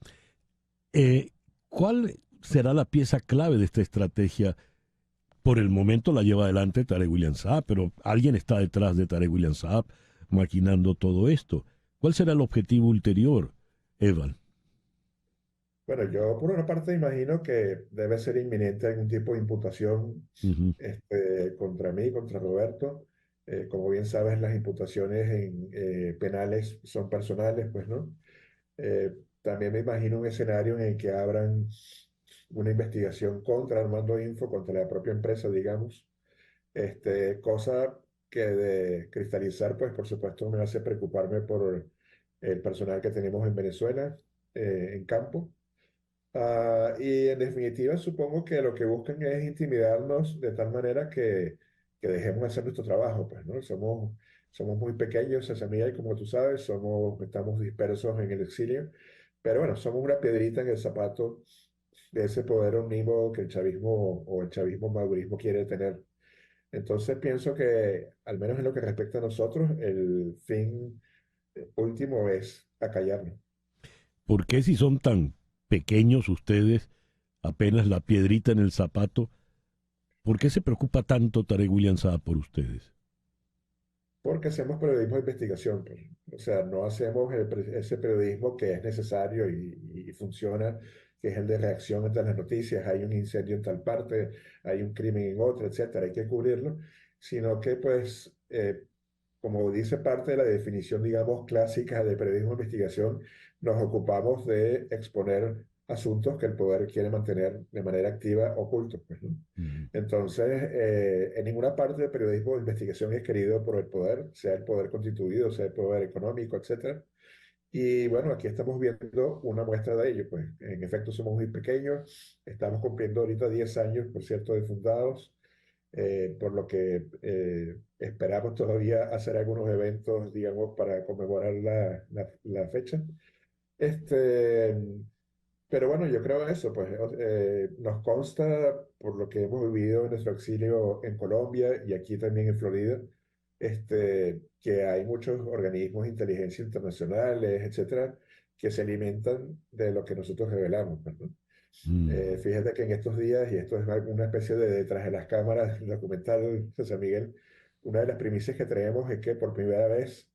Eh, ¿Cuál será la pieza clave de esta estrategia? Por el momento la lleva adelante Tarek William Saab, pero alguien está detrás de Tarek William Saab maquinando todo esto. ¿Cuál será el objetivo ulterior, Evan? Bueno, yo por una parte imagino que debe ser inminente algún tipo de imputación Ujú. contra mí, contra Roberto. Como bien sabes, las imputaciones penales son personales, pues, ¿no? También me imagino un escenario en el que abran una investigación contra Armando Info, contra la propia empresa, digamos. Cosa que de cristalizar, pues por supuesto me hace preocuparme por el personal que tenemos en Venezuela, en campo. Y en definitiva, supongo que lo que buscan es intimidarnos de tal manera que dejemos de hacer nuestro trabajo, pues, ¿no? Somos muy pequeños, esa y como tú sabes, estamos dispersos en el exilio, pero bueno, somos una piedrita en el zapato de ese poder omnímodo que el chavismo o el chavismo madurismo quiere tener. Entonces pienso que, al menos en lo que respecta a nosotros, el fin último es acallarnos. ¿Por qué si son tan pequeños ustedes, apenas la piedrita en el zapato, por qué se preocupa tanto Tarek William Saab por ustedes? Porque hacemos periodismo de investigación, pues. O sea, no hacemos ese periodismo que es necesario y funciona, que es el de reacción ante las noticias. Hay un incendio en tal parte, hay un crimen en otra, etcétera. Hay que cubrirlo, sino que, pues, como dice parte de la definición, digamos, clásica de periodismo de investigación, nos ocupamos de exponer asuntos que el poder quiere mantener de manera activa ocultos, pues, ¿no? Ujú. Entonces, en ninguna parte del periodismo de investigación es querido por el poder, sea el poder constituido, sea el poder económico, etcétera. Y bueno, aquí estamos viendo una muestra de ello, pues en efecto somos muy pequeños, estamos cumpliendo ahorita 10 años, por cierto, de fundados. por lo que esperamos todavía hacer algunos eventos, digamos, para conmemorar la fecha. Este, pero bueno, yo creo eso, pues nos consta por lo que hemos vivido en nuestro exilio en Colombia y aquí también en Florida, que hay muchos organismos de inteligencia internacionales, etcétera, que se alimentan de lo que nosotros revelamos, pues, ¿no? Fíjate que en estos días, y esto es una especie de detrás de las cámaras del documental César Miguel, una de las primicias que traemos es que por primera vez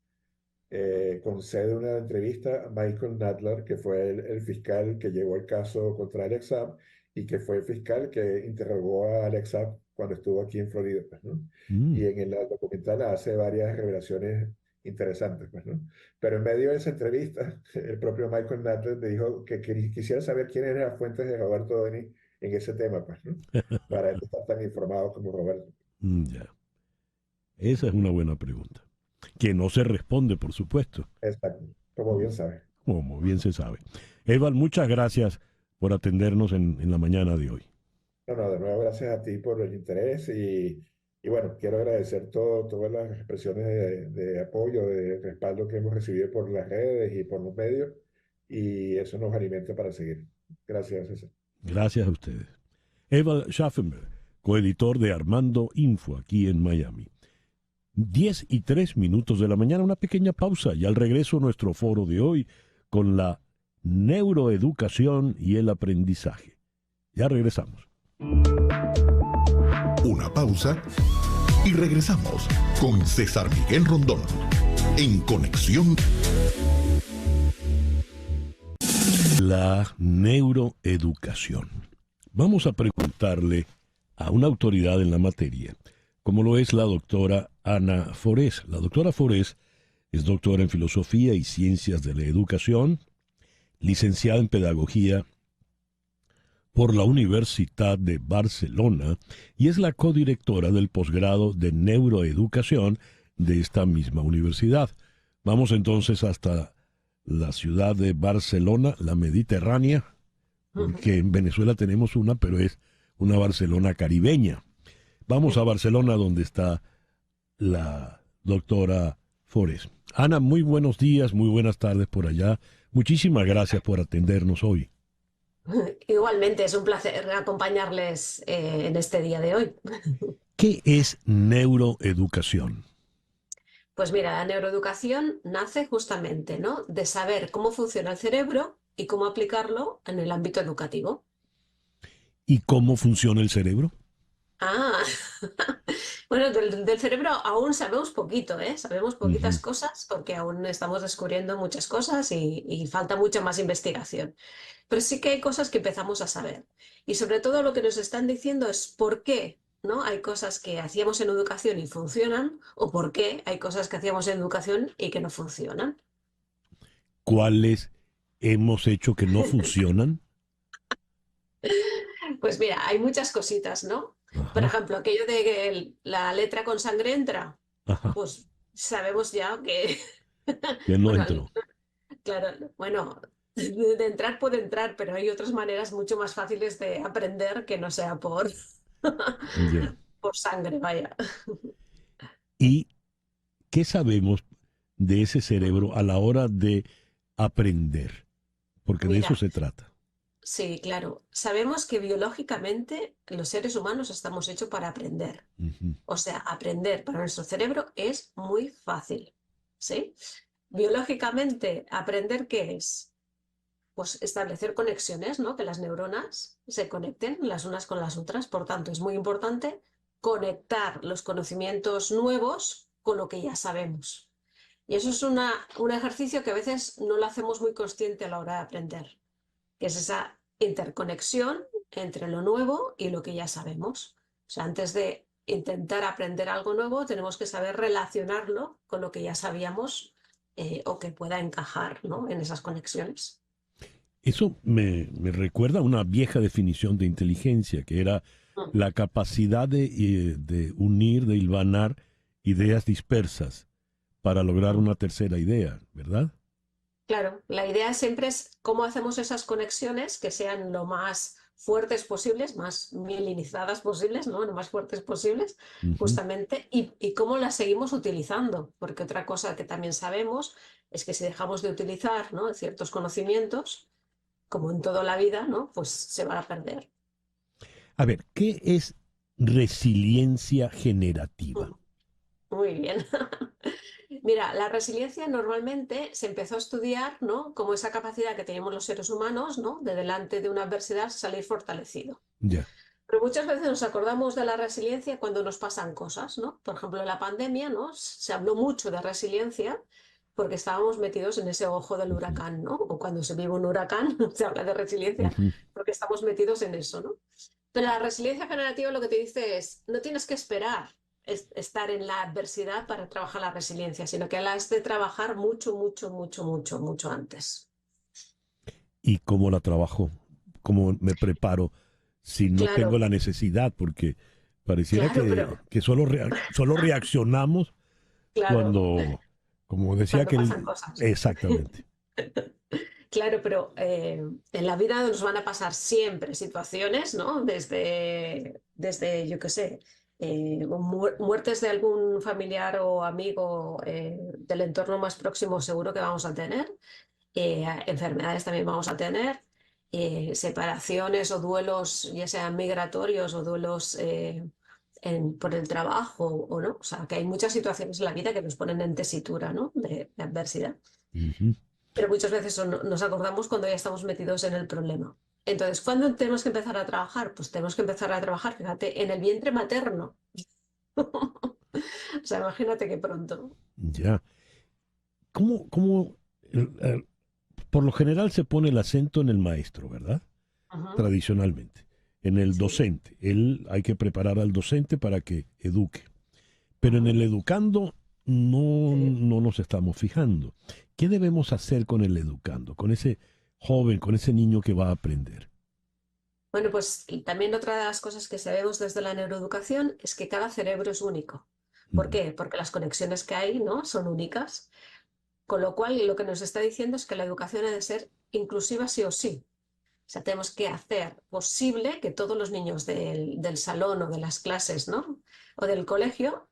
concede una entrevista a Michael Nadler, que fue el fiscal que llevó el caso contra Alex Saab y que fue el fiscal que interrogó a Alex Saab cuando estuvo aquí en Florida, pues, ¿no? Y en el documental hace varias revelaciones interesantes, pues, ¿no? Pero en medio de esa entrevista, el propio Michael Nadler le dijo que quisiera saber quiénes eran las fuentes de Roberto Deni en ese tema, pues, ¿no? Para él estar tan informado como Roberto. Ya. Esa es una buena pregunta. Que no se responde, por supuesto. Exacto, como bien sabe. Como bien se sabe. Eval, muchas gracias por atendernos en la mañana de hoy. No, de nuevo, gracias a ti por el interés y bueno, quiero agradecer todas las expresiones de apoyo, de respaldo que hemos recibido por las redes y por los medios y eso nos alimenta para seguir. Gracias, César. Gracias a ustedes. Eval Schaffenberg, coeditor de Armando Info aquí en Miami. 10:03 de la mañana, una pequeña pausa y al regreso nuestro foro de hoy con la neuroeducación y el aprendizaje. Ya regresamos. Una pausa y regresamos con César Miguel Rondón en Conexión. La neuroeducación. Vamos a preguntarle a una autoridad en la materia, como lo es la doctora Ana Forés. La doctora Forés es doctora en Filosofía y Ciencias de la Educación, licenciada en Pedagogía por la Universidad de Barcelona y es la codirectora del posgrado de Neuroeducación de esta misma universidad. Vamos entonces hasta la ciudad de Barcelona, la Mediterránea, porque en Venezuela tenemos una, pero es una Barcelona caribeña. Vamos a Barcelona, donde está la doctora Forés. Ana, muy buenos días, muy buenas tardes por allá. Muchísimas gracias por atendernos hoy. Igualmente, es un placer acompañarles en este día de hoy. ¿Qué es neuroeducación? Pues mira, la neuroeducación nace justamente, ¿no?, de saber cómo funciona el cerebro y cómo aplicarlo en el ámbito educativo. ¿Y cómo funciona el cerebro? Ah, bueno, del cerebro aún sabemos poquito, ¿eh? Sabemos poquitas cosas porque aún estamos descubriendo muchas cosas y falta mucha más investigación. Pero sí que hay cosas que empezamos a saber. Y sobre todo lo que nos están diciendo es por qué, ¿no?, hay cosas que hacíamos en educación y funcionan o por qué hay cosas que hacíamos en educación y que no funcionan. ¿Cuáles hemos hecho que no funcionan? Pues mira, hay muchas cositas, ¿no? Por ejemplo, aquello de que la letra con sangre entra, pues sabemos ya que... Que no bueno, entró. claro, bueno, de entrar puede entrar, pero hay otras maneras mucho más fáciles de aprender que no sea por, Yeah. por sangre, vaya. ¿Y qué sabemos de ese cerebro a la hora de aprender? Porque de Mira, eso se trata. sí, claro. Sabemos que biológicamente los seres humanos estamos hechos para aprender. O sea, aprender para nuestro cerebro es muy fácil, ¿sí? Biológicamente, ¿aprender qué es? Pues establecer conexiones, ¿no? Que las neuronas se conecten las unas con las otras. Por tanto, es muy importante conectar los conocimientos nuevos con lo que ya sabemos. Y eso es un ejercicio que a veces no lo hacemos muy consciente a la hora de aprender, que es esa interconexión entre lo nuevo y lo que ya sabemos. O sea, antes de intentar aprender algo nuevo, tenemos que saber relacionarlo con lo que ya sabíamos o que pueda encajar, ¿no?, en esas conexiones. Eso me recuerda a una vieja definición de inteligencia, que era la capacidad de unir, de hilvanar ideas dispersas para lograr una tercera idea, ¿verdad? Claro, la idea siempre es cómo hacemos esas conexiones que sean lo más fuertes posibles, más mielinizadas posibles, ¿no? Lo más fuertes posibles, justamente, y cómo las seguimos utilizando, porque otra cosa que también sabemos es que si dejamos de utilizar, ¿no?, ciertos conocimientos, como en toda la vida, ¿no?, pues se van a perder. A ver, ¿qué es resiliencia generativa? Muy bien. Mira, la resiliencia normalmente se empezó a estudiar, ¿no?, como esa capacidad que tenemos los seres humanos, ¿no?, de delante de una adversidad salir fortalecido. Ya. Pero muchas veces nos acordamos de la resiliencia cuando nos pasan cosas, ¿no? Por ejemplo, en la pandemia, ¿no?, se habló mucho de resiliencia porque estábamos metidos en ese ojo del huracán, ¿no? O cuando se vive un huracán, se habla de resiliencia porque estamos metidos en eso, ¿no? Pero la resiliencia generativa lo que te dice es, no tienes que esperar estar en la adversidad para trabajar la resiliencia, sino que la has de trabajar mucho, mucho, mucho, mucho, mucho antes. ¿Y cómo la trabajo? ¿Cómo me preparo si no Claro, tengo la necesidad? Porque pareciera claro, pero que solo reaccionamos claro, cuando, como decía cuando que pasan cosas. exactamente. Claro, pero en la vida nos van a pasar siempre situaciones, ¿no? Desde yo qué sé, muertes de algún familiar o amigo del entorno más próximo seguro que vamos a tener, enfermedades también vamos a tener, separaciones o duelos, ya sean migratorios o duelos por el trabajo o no. O sea, que hay muchas situaciones en la vida que nos ponen en tesitura, ¿no?, de adversidad. Ujú. Pero muchas veces nos acordamos cuando ya estamos metidos en el problema. Entonces, ¿cuándo tenemos que empezar a trabajar? Pues tenemos que empezar a trabajar, fíjate, en el vientre materno. O sea, imagínate que pronto. Ya. ¿Cómo, por lo general se pone el acento en el maestro, ¿verdad? Ajá, Tradicionalmente. En el sí, docente. Hay que preparar al docente para que eduque. Pero en ajá, el educando no, sí. no nos estamos fijando. ¿Qué debemos hacer con el educando? Con ese joven, con ese niño que va a aprender. Bueno, pues y también otra de las cosas que sabemos desde la neuroeducación es que cada cerebro es único. ¿Por Ujú. qué? Porque las conexiones que hay, ¿no?, son únicas. Con lo cual, lo que nos está diciendo es que la educación ha de ser inclusiva sí o sí. O sea, tenemos que hacer posible que todos los niños del salón o de las clases, ¿no?, o del colegio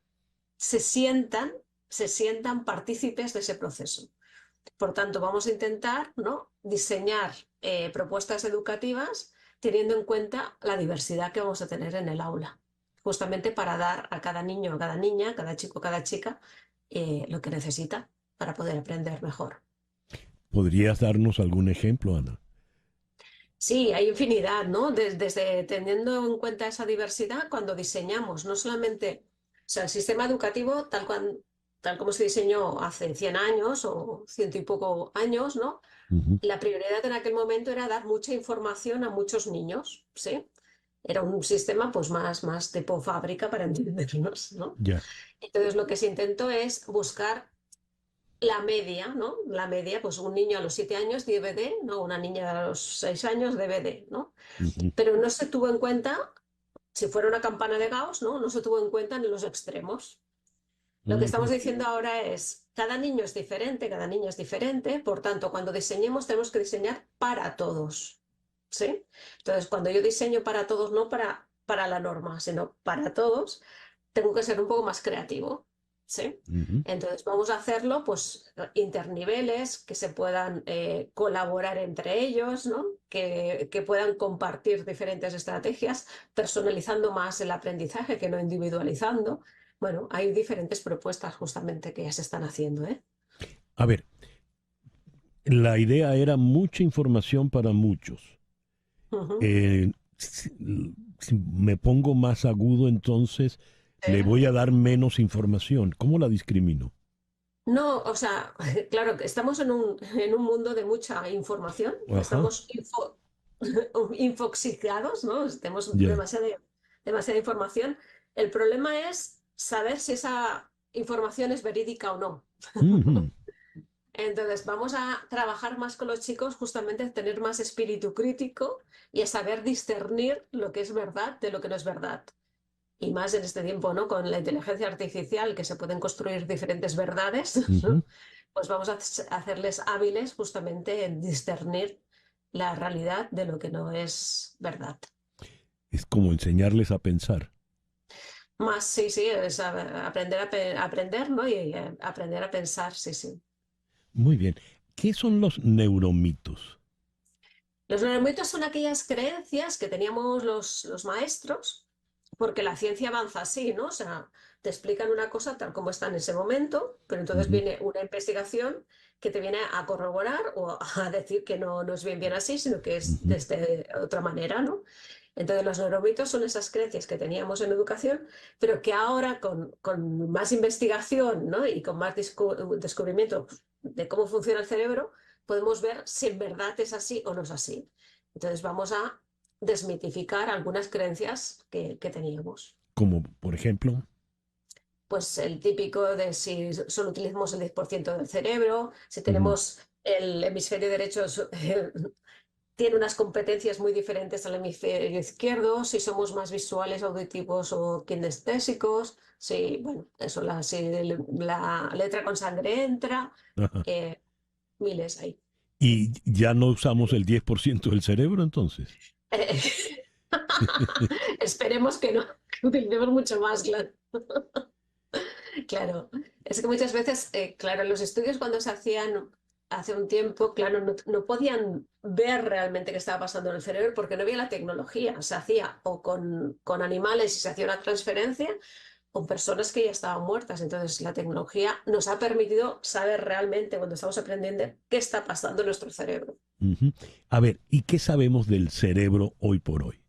se sientan, se sientan partícipes de ese proceso. Por tanto, vamos a intentar, ¿no?, diseñar propuestas educativas teniendo en cuenta la diversidad que vamos a tener en el aula, justamente para dar a cada niño, a cada niña, a cada chico, a cada chica, lo que necesita para poder aprender mejor. ¿Podrías darnos algún ejemplo, Ana? Sí, hay infinidad, ¿no? Desde teniendo en cuenta esa diversidad, cuando diseñamos, no solamente, o sea, el sistema educativo tal como se diseñó hace 100 años o ciento y poco años, ¿no? Ujú. La prioridad en aquel momento era dar mucha información a muchos niños, ¿sí? Era un sistema pues más tipo fábrica para entendernos, ¿no? Ya. Entonces lo que se intentó es buscar la media, ¿no? La media, pues un niño a los 7 años debe de, ¿no? Una niña a los 6 años debe de, ¿no? Ujú. Pero no se tuvo en cuenta, si fuera una campana de Gauss, ¿no? No se tuvo en cuenta en los extremos. Lo que estamos Ujú. diciendo ahora es, cada niño es diferente, cada niña es diferente, por tanto, cuando diseñemos tenemos que diseñar para todos, ¿sí? Entonces, cuando yo diseño para todos, no para la norma, sino para todos, tengo que ser un poco más creativo, ¿sí? Ujú. Entonces, vamos a hacerlo, pues, interniveles, que se puedan colaborar entre ellos, ¿no? Que puedan compartir diferentes estrategias, personalizando más el aprendizaje que no individualizando. Bueno, hay diferentes propuestas justamente que ya se están haciendo, ¿eh? A ver, la idea era mucha información para muchos. Ujú. Si, si me pongo más agudo, entonces le voy a dar menos información. ¿Cómo la discrimino? No, o sea, claro, que estamos en un mundo de mucha información, Ajá. estamos infoxicados, ¿no? Tenemos Ya. demasiada información. El problema es saber si esa información es verídica o no. Ujú. Entonces, vamos a trabajar más con los chicos justamente a tener más espíritu crítico y a saber discernir lo que es verdad de lo que no es verdad. Y más en este tiempo, ¿no? Con la inteligencia artificial, que se pueden construir diferentes verdades, Ujú. ¿no? Pues vamos a hacerles hábiles justamente en discernir la realidad de lo que no es verdad. Es como enseñarles a pensar. Más, sí, sí, es aprender aprender, ¿no? Y aprender a pensar, sí, sí. Muy bien. ¿Qué son los neuromitos? Los neuromitos son aquellas creencias que teníamos los maestros, porque la ciencia avanza así, ¿no? O sea, te explican una cosa tal como está en ese momento, pero entonces Ujú, viene una investigación que te viene a corroborar o a decir que no es bien así, sino que es ujú, desde otra manera, ¿no? Entonces los neuromitos son esas creencias que teníamos en educación, pero que ahora con más investigación, ¿no? Y con más descubrimiento de cómo funciona el cerebro, podemos ver si en verdad es así o no es así. Entonces vamos a desmitificar algunas creencias que teníamos. como por ejemplo. Pues el típico de si solo utilizamos el 10% del cerebro, si Ujú, tenemos el hemisferio derecho tiene unas competencias muy diferentes al hemisferio izquierdo, si somos más visuales, auditivos o kinestésicos, si, bueno, eso, si la letra con sangre entra, ajá. eh, miles ahí. Y ya no usamos el 10% del cerebro entonces. Eh, Esperemos que no, que utilicemos mucho más, claro. Claro, es que muchas veces, claro, los estudios cuando se hacían hace un tiempo, claro, no podían ver realmente qué estaba pasando en el cerebro porque no había la tecnología. Se hacía o con animales y se hacía una transferencia con personas que ya estaban muertas. Entonces, la tecnología nos ha permitido saber realmente cuando estamos aprendiendo qué está pasando en nuestro cerebro. Ujú. A ver, ¿y qué sabemos del cerebro hoy por hoy?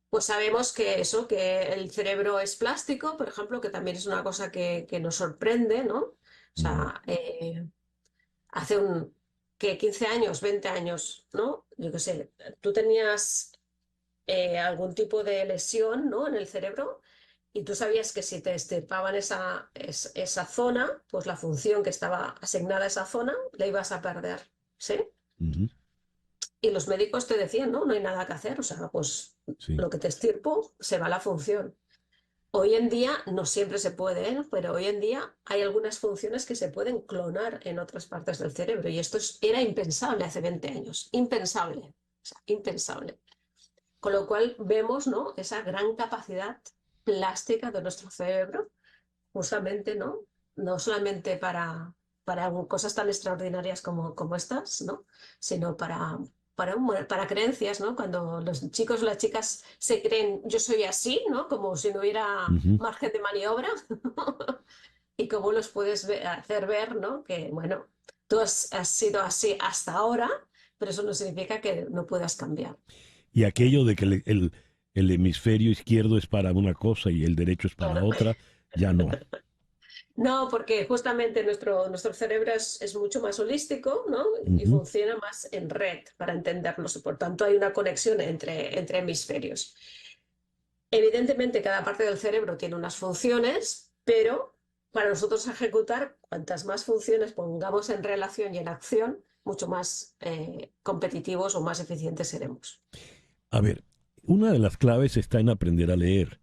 Pues sabemos que eso, que el cerebro es plástico, por ejemplo, que también es una cosa que nos sorprende, ¿no? O Ujú, sea, hace que 15 años, 20 años, ¿no? Yo qué sé, tú tenías algún tipo de lesión, ¿no? En el cerebro y tú sabías que si te extirpaban esa zona, pues la función que estaba asignada a esa zona la ibas a perder, ¿sí? ujú, Y los médicos te decían, no, no hay nada que hacer, o sea, pues sí. lo que te extirpo se va la función. Hoy en día no siempre se puede, ¿eh? Pero hoy en día hay algunas funciones que se pueden clonar en otras partes del cerebro y esto era impensable hace 20 años, impensable, o sea, impensable. Con lo cual vemos, ¿no? Esa gran capacidad plástica de nuestro cerebro, justamente, ¿no? No solamente para cosas tan extraordinarias como estas, ¿no? Sino para creencias, ¿no? Cuando los chicos o las chicas se creen, yo soy así, ¿no? Como si no hubiera Ujú. margen de maniobra. Y cómo los puedes hacer ver, ¿no? Que, bueno, tú has sido así hasta ahora, pero eso no significa que no puedas cambiar. Y aquello de que el hemisferio izquierdo es para una cosa y el derecho es para Claro. otra, ya no. No, porque justamente nuestro cerebro es mucho más holístico, ¿no? Y Ujú, funciona más en red para entendernos. Y por tanto, hay una conexión entre hemisferios. Evidentemente, cada parte del cerebro tiene unas funciones, pero para nosotros ejecutar, cuantas más funciones pongamos en relación y en acción, mucho más competitivos o más eficientes seremos. A ver, una de las claves está en aprender a leer.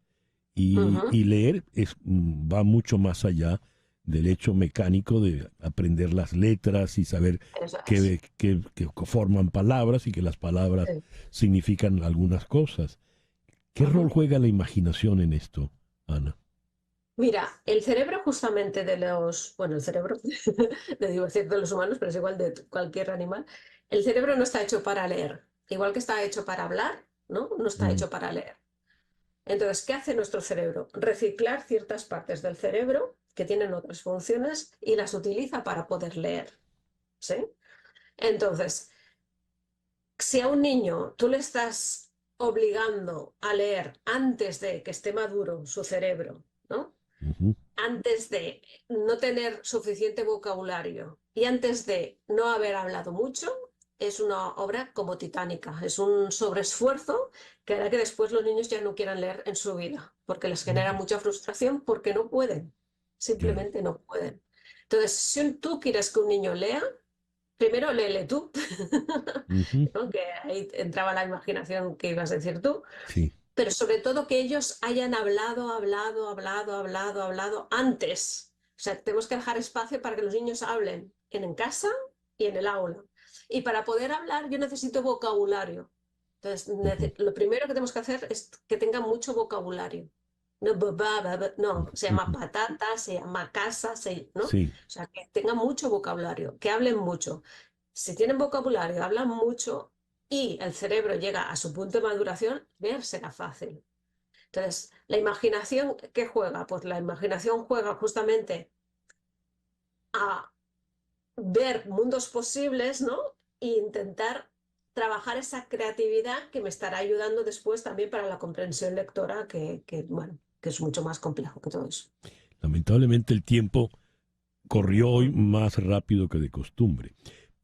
Ujú, Y leer va mucho más allá del hecho mecánico de aprender las letras y saber eso es. que forman palabras y que las palabras significan algunas cosas. ¿Qué rol Ujú. juega la imaginación en esto, Ana? Mira, el cerebro justamente bueno, el cerebro, digo decir de los humanos, pero es igual de cualquier animal, el cerebro no está hecho para leer, igual que está hecho para hablar, ¿no? No está Mm, hecho para leer. Entonces, ¿qué hace nuestro cerebro? Reciclar ciertas partes del cerebro que tienen otras funciones y las utiliza para poder leer, ¿sí? Entonces, si a un niño tú le estás obligando a leer antes de que esté maduro su cerebro, ¿no? ujú, Antes de no tener suficiente vocabulario y antes de no haber hablado mucho, es una obra como titánica, es un sobreesfuerzo que hará que después los niños ya no quieran leer en su vida, porque les genera mucha frustración porque no pueden, ya, simplemente no pueden. Entonces, si tú quieres que un niño lea, primero léele tú, ujú, ¿no? Que ahí entraba la imaginación que ibas a decir tú, sí, pero sobre todo que ellos hayan hablado antes. O sea, tenemos que dejar espacio para que los niños hablen en casa y en el aula. Y para poder hablar yo necesito vocabulario. Entonces, lo primero que tenemos que hacer es que tengan mucho vocabulario. No, no, se llama patata, se llama casa, ¿no? Sí. O sea, que tengan mucho vocabulario, que hablen mucho. Si tienen vocabulario, hablan mucho y el cerebro llega a su punto de maduración, leer será fácil. Entonces, la imaginación, ¿qué juega? Pues la imaginación juega justamente a ver mundos posibles, ¿no? E intentar trabajar esa creatividad que me estará ayudando después también para la comprensión lectora, bueno, que es mucho más complejo que todo eso. Lamentablemente el tiempo corrió hoy más rápido que de costumbre.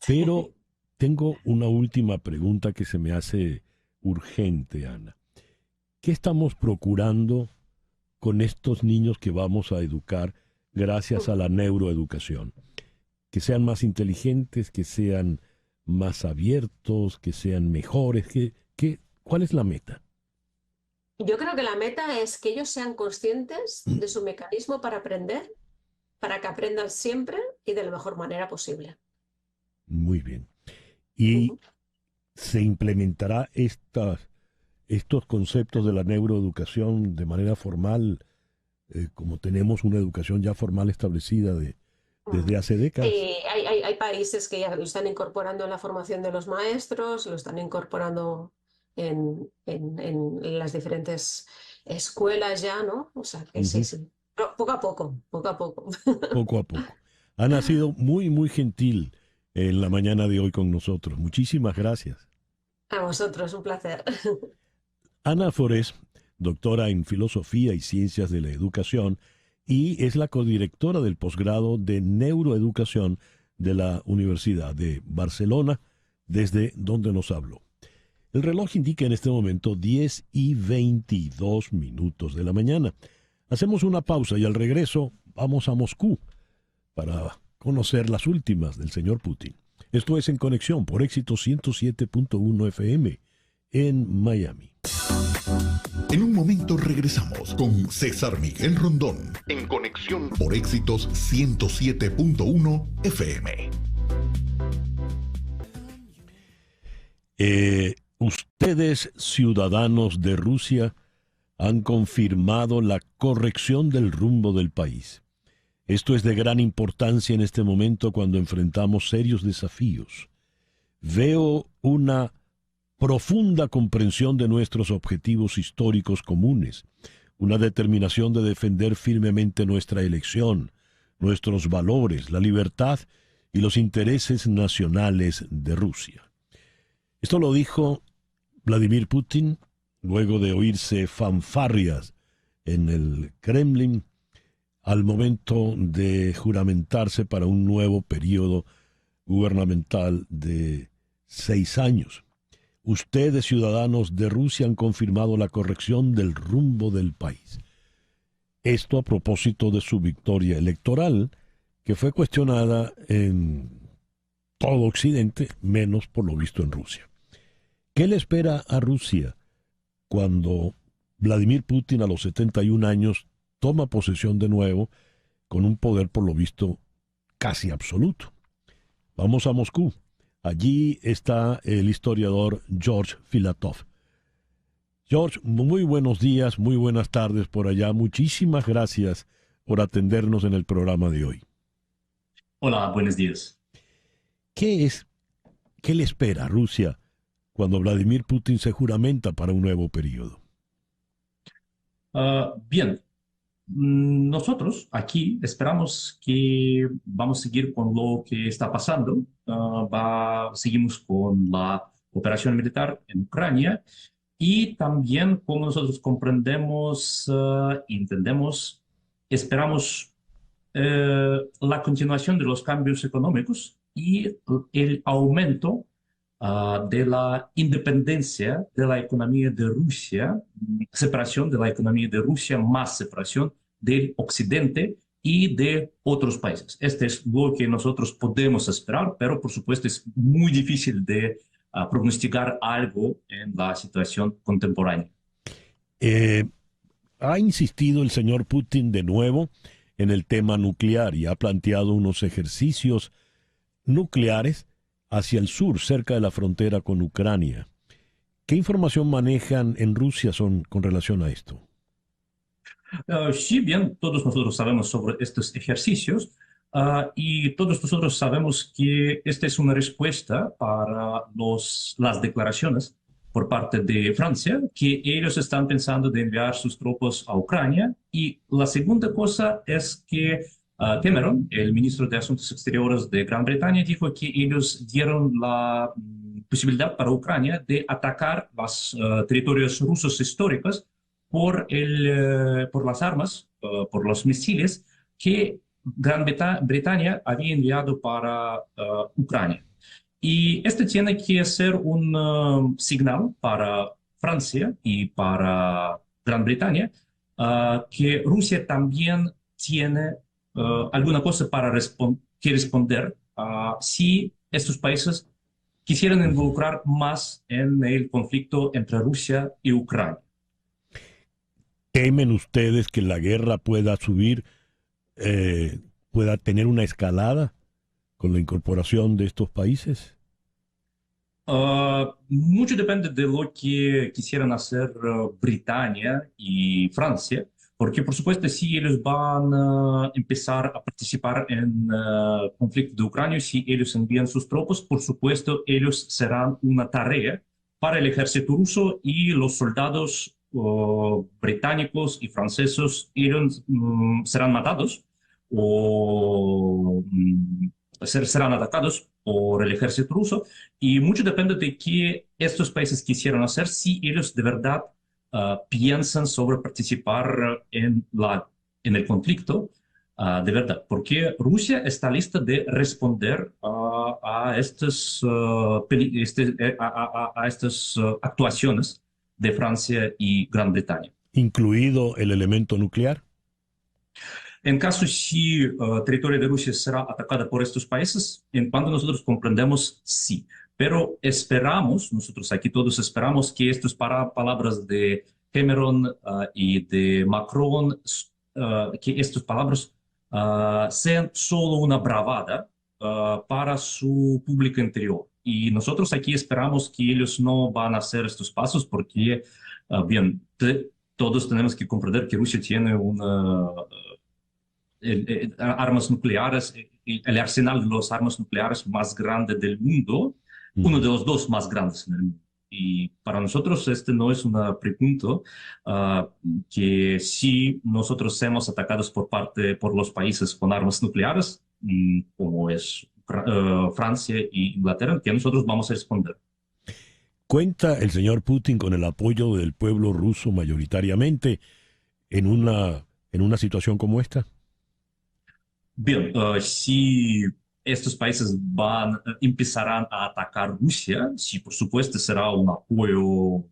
Pero tengo una última pregunta que se me hace urgente, Ana. ¿Qué estamos procurando con estos niños que vamos a educar gracias a la neuroeducación? Que sean más inteligentes, que sean más abiertos, que sean mejores. ¿Cuál es la meta? Yo creo que la meta es que ellos sean conscientes de su mecanismo para aprender, para que aprendan siempre y de la mejor manera posible. Muy bien. ¿Y se implementará estos conceptos de la neuroeducación de manera formal, como tenemos una educación ya formal establecida desde hace décadas? Hay países que ya lo están incorporando en la formación de los maestros, lo están incorporando en las diferentes escuelas ya, ¿no? O sea, que sí. Pero poco a poco. Poco a poco. Ana ha sido muy, muy gentil en la mañana de hoy con nosotros. Muchísimas gracias. A vosotros, un placer. Ana Forés, doctora en Filosofía y Ciencias de la Educación, y es la codirectora del posgrado de Neuroeducación de la Universidad de Barcelona, desde donde nos habló. El reloj indica en este momento 10:22 de la mañana. Hacemos una pausa y al regreso vamos a Moscú para conocer las últimas del señor Putin. Esto es En Conexión por Éxito 107.1 FM en Miami. En un momento regresamos con César Miguel Rondón en Conexión por Éxitos 107.1 FM. Ustedes, ciudadanos de Rusia, han confirmado la corrección del rumbo del país. Esto es de gran importancia en este momento cuando enfrentamos serios desafíos. Veo una profunda comprensión de nuestros objetivos históricos comunes, una determinación de defender firmemente nuestra elección, nuestros valores, la libertad y los intereses nacionales de Rusia. Esto lo dijo Vladimir Putin luego de oírse fanfarrias en el Kremlin al momento de juramentarse para un nuevo periodo gubernamental de 6 años. Ustedes, ciudadanos de Rusia, han confirmado la corrección del rumbo del país. Esto a propósito de su victoria electoral, que fue cuestionada en todo Occidente, menos por lo visto en Rusia. ¿Qué le espera a Rusia cuando Vladimir Putin a los 71 años toma posesión de nuevo con un poder por lo visto casi absoluto? Vamos a Moscú. Allí está el historiador George Filatov. George, muy buenos días, muy buenas tardes por allá. Muchísimas gracias por atendernos en el programa de hoy. Hola, buenos días. ¿Qué le espera a Rusia cuando Vladimir Putin se juramenta para un nuevo periodo? Bien, nosotros aquí esperamos que vamos a seguir con lo que está pasando. Seguimos con la operación militar en Ucrania y también, como nosotros comprendemos, entendemos, esperamos la continuación de los cambios económicos y el aumento de la independencia de la economía de Rusia, separación de la economía de Rusia, más separación del occidente y de otros países. Este es lo que nosotros podemos esperar, pero por supuesto es muy difícil de pronosticar algo en la situación contemporánea. Ha insistido el señor Putin de nuevo en el tema nuclear y ha planteado unos ejercicios nucleares hacia el sur, cerca de la frontera con Ucrania. ¿Qué información manejan en Rusia con relación a esto? Sí, bien, todos nosotros sabemos sobre estos ejercicios y todos nosotros sabemos que esta es una respuesta para las declaraciones por parte de Francia, que ellos están pensando de enviar sus tropas a Ucrania. Y la segunda cosa es que Cameron, el ministro de Asuntos Exteriores de Gran Bretaña, dijo que ellos dieron la posibilidad para Ucrania de atacar los territorios rusos históricos por las armas, por los misiles que Gran Bretaña había enviado para Ucrania. Y esto tiene que ser un señal para Francia y para Gran Bretaña que Rusia también tiene alguna cosa para responder si estos países quisieran involucrar más en el conflicto entre Rusia y Ucrania. ¿Temen ustedes que la guerra pueda subir, pueda tener una escalada con la incorporación de estos países? Mucho depende de lo que quisieran hacer Britania y Francia, porque por supuesto si ellos van a empezar a participar en el conflicto de Ucrania, si ellos envían sus tropas, por supuesto ellos serán una tarea para el ejército ruso y los soldados británicos y franceses serán matados o serán atacados por el ejército ruso, y mucho depende de qué estos países quisieran hacer, si ellos de verdad piensan sobre participar en el conflicto de verdad, porque Rusia está lista de responder a estas actuaciones de Francia y Gran Bretaña. ¿Incluido el elemento nuclear? En caso si el territorio de Rusia será atacado por estos países, en cuanto nosotros comprendemos, sí. Pero esperamos, nosotros aquí todos esperamos que estas palabras de Cameron y de Macron, que estas palabras sean solo una bravada para su público interior. Y nosotros aquí esperamos que ellos no van a hacer estos pasos porque, bien, todos tenemos que comprender que Rusia tiene armas nucleares, el arsenal de las armas nucleares más grande del mundo, uno de los dos más grandes en el mundo. Y para nosotros este no es una pregunta que si nosotros seamos atacados por los países con armas nucleares, como es Francia e Inglaterra, que nosotros vamos a responder. ¿Cuenta el señor Putin con el apoyo del pueblo ruso mayoritariamente en una situación como esta? Bien, si estos países empezarán a atacar Rusia, sí, por supuesto será un apoyo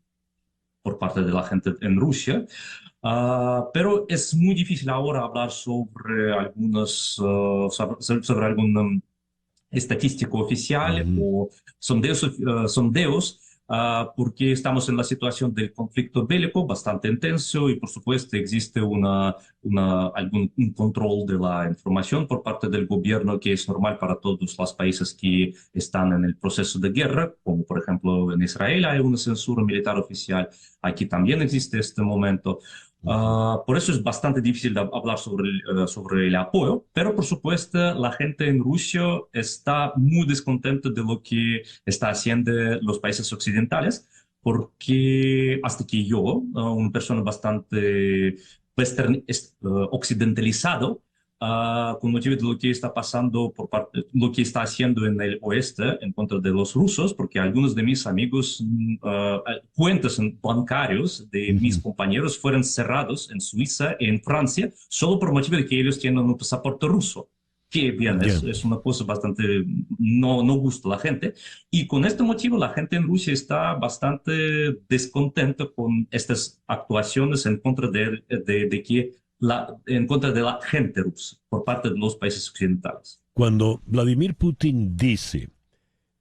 por parte de la gente en Rusia, pero es muy difícil ahora hablar sobre algún estadístico oficial o sondeos, porque estamos en la situación del conflicto bélico bastante intenso y por supuesto existe un control de la información por parte del gobierno que es normal para todos los países que están en el proceso de guerra, como por ejemplo en Israel hay una censura militar oficial, aquí también existe este momento. Por eso es bastante difícil hablar sobre el apoyo, pero por supuesto la gente en Rusia está muy descontenta de lo que está haciendo los países occidentales, porque hasta que yo, una persona bastante occidentalizado, con motivo de lo que está pasando lo que está haciendo en el oeste en contra de los rusos, porque algunos de mis amigos, cuentas bancarios de mis compañeros fueron cerrados en Suiza y en Francia solo por motivo de que ellos tienen un pasaporte ruso. Que bien, es una cosa bastante no gusta a la gente. Y con este motivo la gente en Rusia está bastante descontenta con estas actuaciones en contra en contra de la gente rusa por parte de los países occidentales. Cuando Vladimir Putin dice,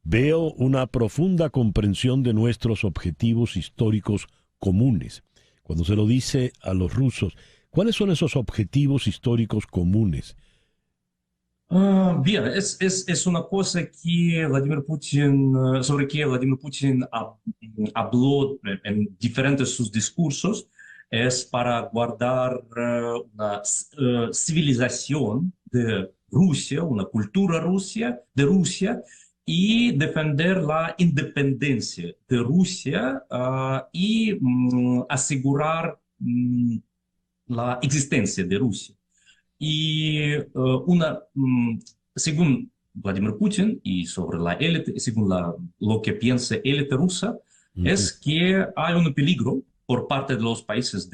veo una profunda comprensión de nuestros objetivos históricos comunes, cuando se lo dice a los rusos, ¿cuáles son esos objetivos históricos comunes? Bien, es una cosa que Vladimir Putin, sobre que Vladimir Putin habló en diferentes sus discursos, es para guardar una civilización de Rusia, una cultura de Rusia, y defender la independencia de Rusia y asegurar la existencia de Rusia. Y según Vladimir Putin y sobre la élite, según lo que piensa élite rusa, es que hay un peligro por parte de los países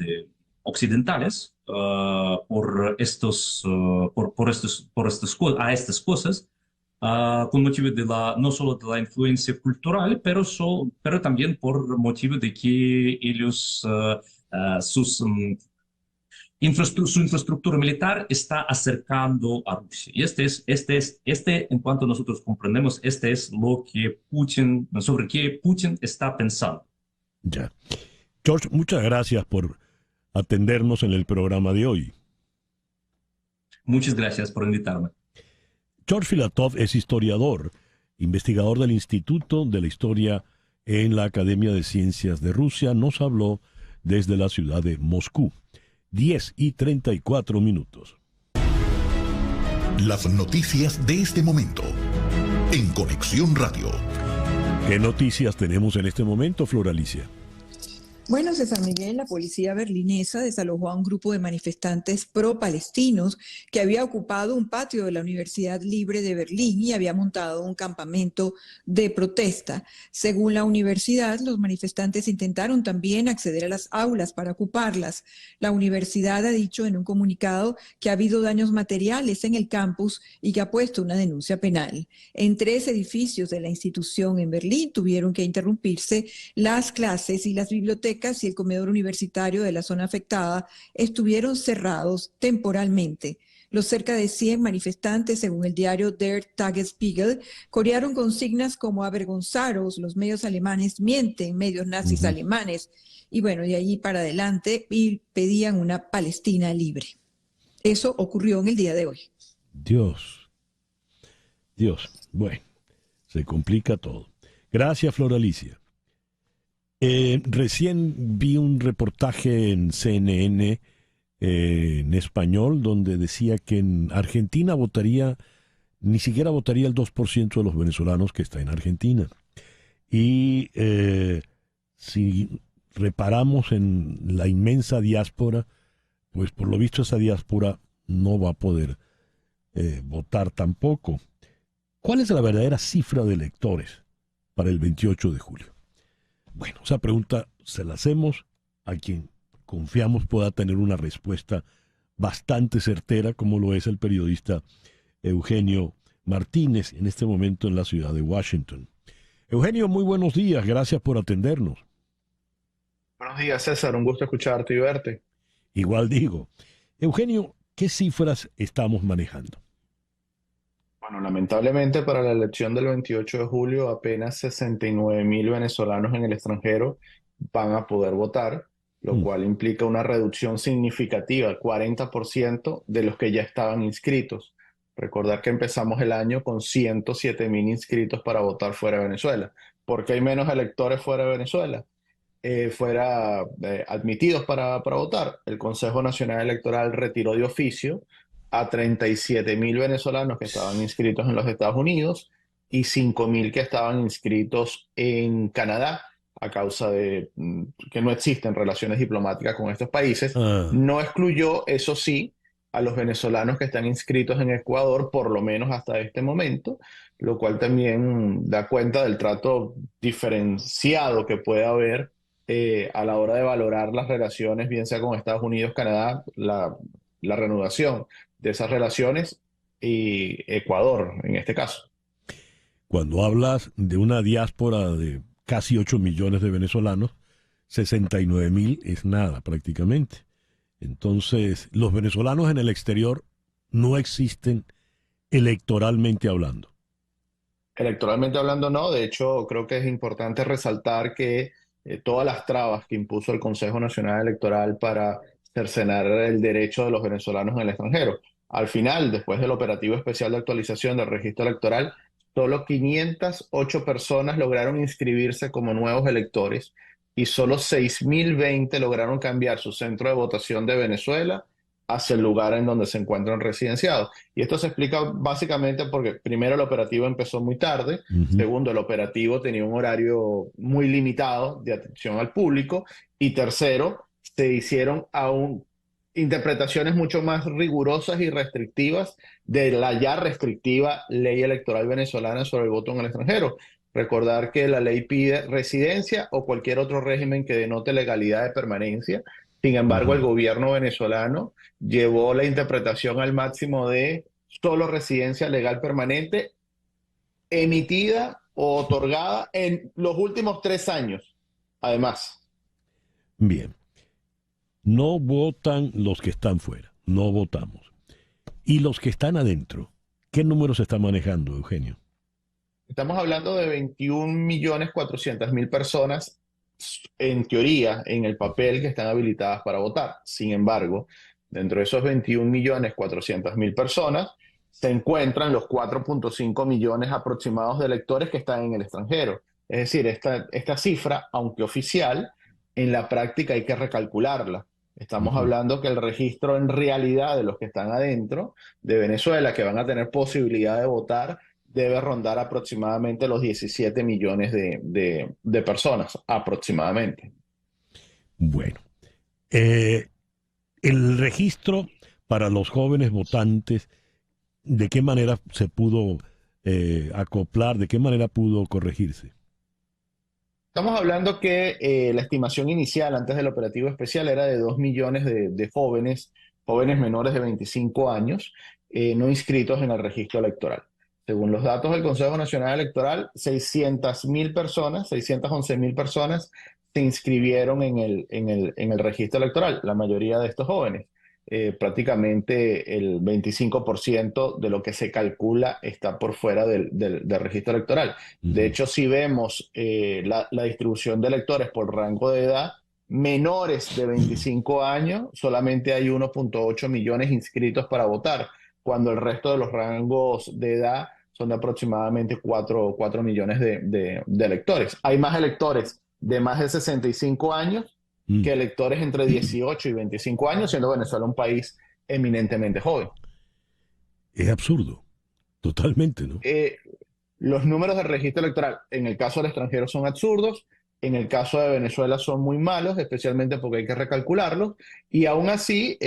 occidentales a estas cosas, con motivo de no solo de la influencia cultural, pero también por motivo de que ellos, su infraestructura militar está acercando a Rusia. Y en cuanto nosotros comprendemos, este es sobre qué Putin está pensando. Ya. George, muchas gracias por atendernos en el programa de hoy. Muchas gracias por invitarme. George Filatov es historiador, investigador del Instituto de la Historia en la Academia de Ciencias de Rusia. Nos habló desde la ciudad de Moscú. 10:34. Las noticias de este momento en Conexión Radio. ¿Qué noticias tenemos en este momento, Flor Alicia? Bueno, César Miguel, la policía berlinesa desalojó a un grupo de manifestantes pro-palestinos que había ocupado un patio de la Universidad Libre de Berlín y había montado un campamento de protesta. Según la universidad, los manifestantes intentaron también acceder a las aulas para ocuparlas. La universidad ha dicho en un comunicado que ha habido daños materiales en el campus y que ha puesto una denuncia penal. En 3 edificios de la institución en Berlín tuvieron que interrumpirse las clases y las bibliotecas y el comedor universitario de la zona afectada estuvieron cerrados temporalmente. Los cerca de 100 manifestantes, según el diario Der Tagesspiegel, corearon consignas como avergonzaros, los medios alemanes mienten, medios nazis alemanes, y bueno, de allí para adelante, y pedían una Palestina libre. Eso ocurrió en el día de hoy. Dios. Bueno, se complica todo. Gracias, Flor Alicia. Recién vi un reportaje en CNN en español donde decía que en Argentina ni siquiera votaría el 2% de los venezolanos que está en Argentina. Y si reparamos en la inmensa diáspora, pues por lo visto esa diáspora no va a poder votar tampoco. ¿Cuál es la verdadera cifra de electores para el 28 de julio? Bueno, esa pregunta se la hacemos a quien confiamos pueda tener una respuesta bastante certera, como lo es el periodista Eugenio Martínez, en este momento en la ciudad de Washington. Eugenio, muy buenos días, gracias por atendernos. Buenos días, César, un gusto escucharte y verte. Igual digo. Eugenio, ¿qué cifras estamos manejando? Bueno, lamentablemente para la elección del 28 de julio apenas 69.000 venezolanos en el extranjero van a poder votar, lo cual implica una reducción significativa, 40% de los que ya estaban inscritos. Recordar que empezamos el año con 107.000 inscritos para votar fuera de Venezuela. ¿Por qué hay menos electores fuera de Venezuela? Admitidos para votar. El Consejo Nacional Electoral retiró de oficio a 37.000 venezolanos que estaban inscritos en los Estados Unidos y 5.000 que estaban inscritos en Canadá a causa de que no existen relaciones diplomáticas con estos países. No excluyó, eso sí, a los venezolanos que están inscritos en Ecuador, por lo menos hasta este momento, lo cual también da cuenta del trato diferenciado que puede haber a la hora de valorar las relaciones, bien sea con Estados Unidos, Canadá, la reanudación de esas relaciones y Ecuador, en este caso. Cuando hablas de una diáspora de casi 8 millones de venezolanos, 69.000 es nada prácticamente. Entonces, los venezolanos en el exterior no existen electoralmente hablando. Electoralmente hablando, no. De hecho, creo que es importante resaltar que todas las trabas que impuso el Consejo Nacional Electoral para cercenar el derecho de los venezolanos en el extranjero, Al final, después del operativo especial de actualización del registro electoral, solo 508 personas lograron inscribirse como nuevos electores y solo 6.020 lograron cambiar su centro de votación de Venezuela hacia el lugar en donde se encuentran residenciados. Y esto se explica básicamente porque, primero, el operativo empezó muy tarde. Segundo, el operativo tenía un horario muy limitado de atención al público. Y tercero, se hicieron aún interpretaciones mucho más rigurosas y restrictivas de la ya restrictiva ley electoral venezolana sobre el voto en el extranjero. Recordar que la ley pide residencia o cualquier otro régimen que denote legalidad de permanencia. Sin embargo, el gobierno venezolano llevó la interpretación al máximo de solo residencia legal permanente emitida o otorgada en los últimos 3 años, además. Bien. No votan los que están fuera, no votamos. ¿Y los que están adentro? ¿Qué números se está manejando, Eugenio? Estamos hablando de 21.400.000 personas, en teoría, en el papel, que están habilitadas para votar. Sin embargo, dentro de esos 21.400.000 personas, se encuentran los 4.5 millones aproximados de electores que están en el extranjero. Es decir, esta cifra, aunque oficial, en la práctica hay que recalcularla. Estamos hablando que el registro en realidad de los que están adentro de Venezuela, que van a tener posibilidad de votar, debe rondar aproximadamente los 17 millones de personas, aproximadamente. Bueno, el registro para los jóvenes votantes, ¿de qué manera se pudo acoplar? ¿De qué manera pudo corregirse? Estamos hablando que la estimación inicial antes del operativo especial era de 2 millones de jóvenes menores de 25 años no inscritos en el registro electoral. Según los datos del Consejo Nacional Electoral, 600.000 personas, 611.000 personas se inscribieron en el registro electoral, la mayoría de estos jóvenes. Prácticamente el 25% de lo que se calcula está por fuera del registro electoral. De hecho, si vemos la distribución de electores por rango de edad, menores de 25 años, solamente hay 1.8 millones inscritos para votar, cuando el resto de los rangos de edad son de aproximadamente 4 millones de electores. Hay más electores de más de 65 años que electores entre 18 y 25 años, siendo Venezuela un país eminentemente joven. Es absurdo, totalmente, ¿no? Los números del registro electoral, en el caso del extranjero, son absurdos. En el caso de Venezuela son muy malos, especialmente porque hay que recalcularlos. Y aún así,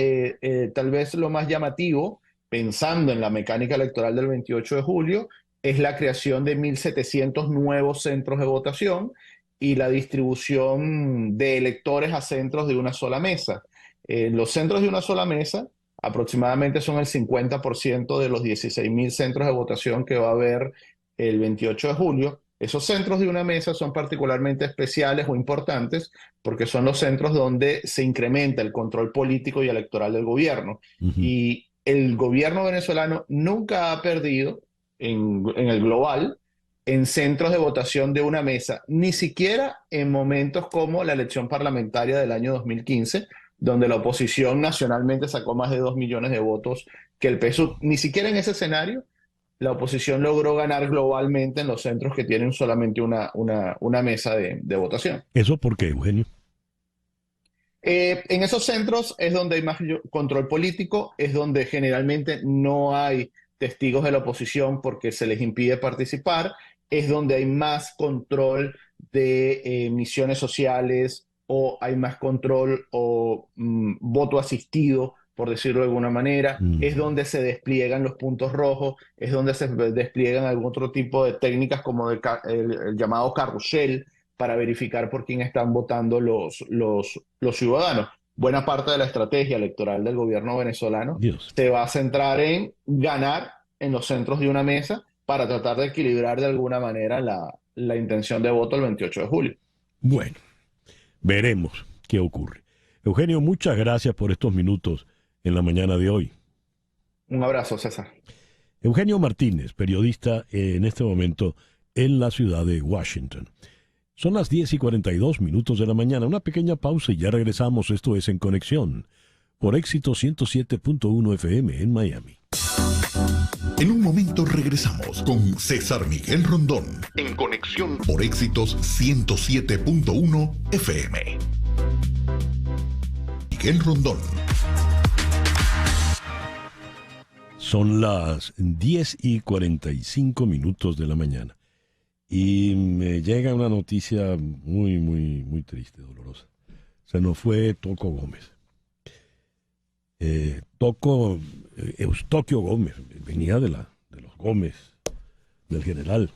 tal vez lo más llamativo, pensando en la mecánica electoral del 28 de julio, es la creación de 1.700 nuevos centros de votación y la distribución de electores a centros de una sola mesa. Los centros de una sola mesa aproximadamente son el 50% de los 16.000 centros de votación que va a haber el 28 de julio. Esos centros de una mesa son particularmente especiales o importantes porque son los centros donde se incrementa el control político y electoral del gobierno. Y el gobierno venezolano nunca ha perdido en el global en centros de votación de una mesa, ni siquiera en momentos como la elección parlamentaria del año 2015, donde la oposición nacionalmente sacó más de 2 millones de votos que el PSUV. Ni siquiera en ese escenario la oposición logró ganar globalmente en los centros que tienen solamente una mesa de votación. ¿Eso por qué, Eugenio? En esos centros es donde hay más control político, es donde generalmente no hay testigos de la oposición porque se les impide participar, es donde hay más control de misiones sociales, o hay más control o voto asistido, por decirlo de alguna manera, es donde se despliegan los puntos rojos, es donde se despliegan algún otro tipo de técnicas como el llamado carrusel para verificar por quién están votando los ciudadanos. Buena parte de la estrategia electoral del gobierno venezolano se va a centrar en ganar en los centros de una mesa para tratar de equilibrar de alguna manera la intención de voto el 28 de julio. Bueno, veremos qué ocurre. Eugenio, muchas gracias por estos minutos en la mañana de hoy. Un abrazo, César. Eugenio Martínez, periodista en este momento en la ciudad de Washington. Son las 10:42 de la mañana. Una pequeña pausa y ya regresamos. Esto es En Conexión por Éxito 107.1 FM en Miami. En un momento regresamos con César Miguel Rondón en Conexión por Éxitos 107.1 FM. Miguel Rondón. Son las 10:45 de la mañana y me llega una noticia muy, muy, muy triste, dolorosa. Se nos fue Toco Gómez. Eustoquio Gómez, venía de los Gómez, del general.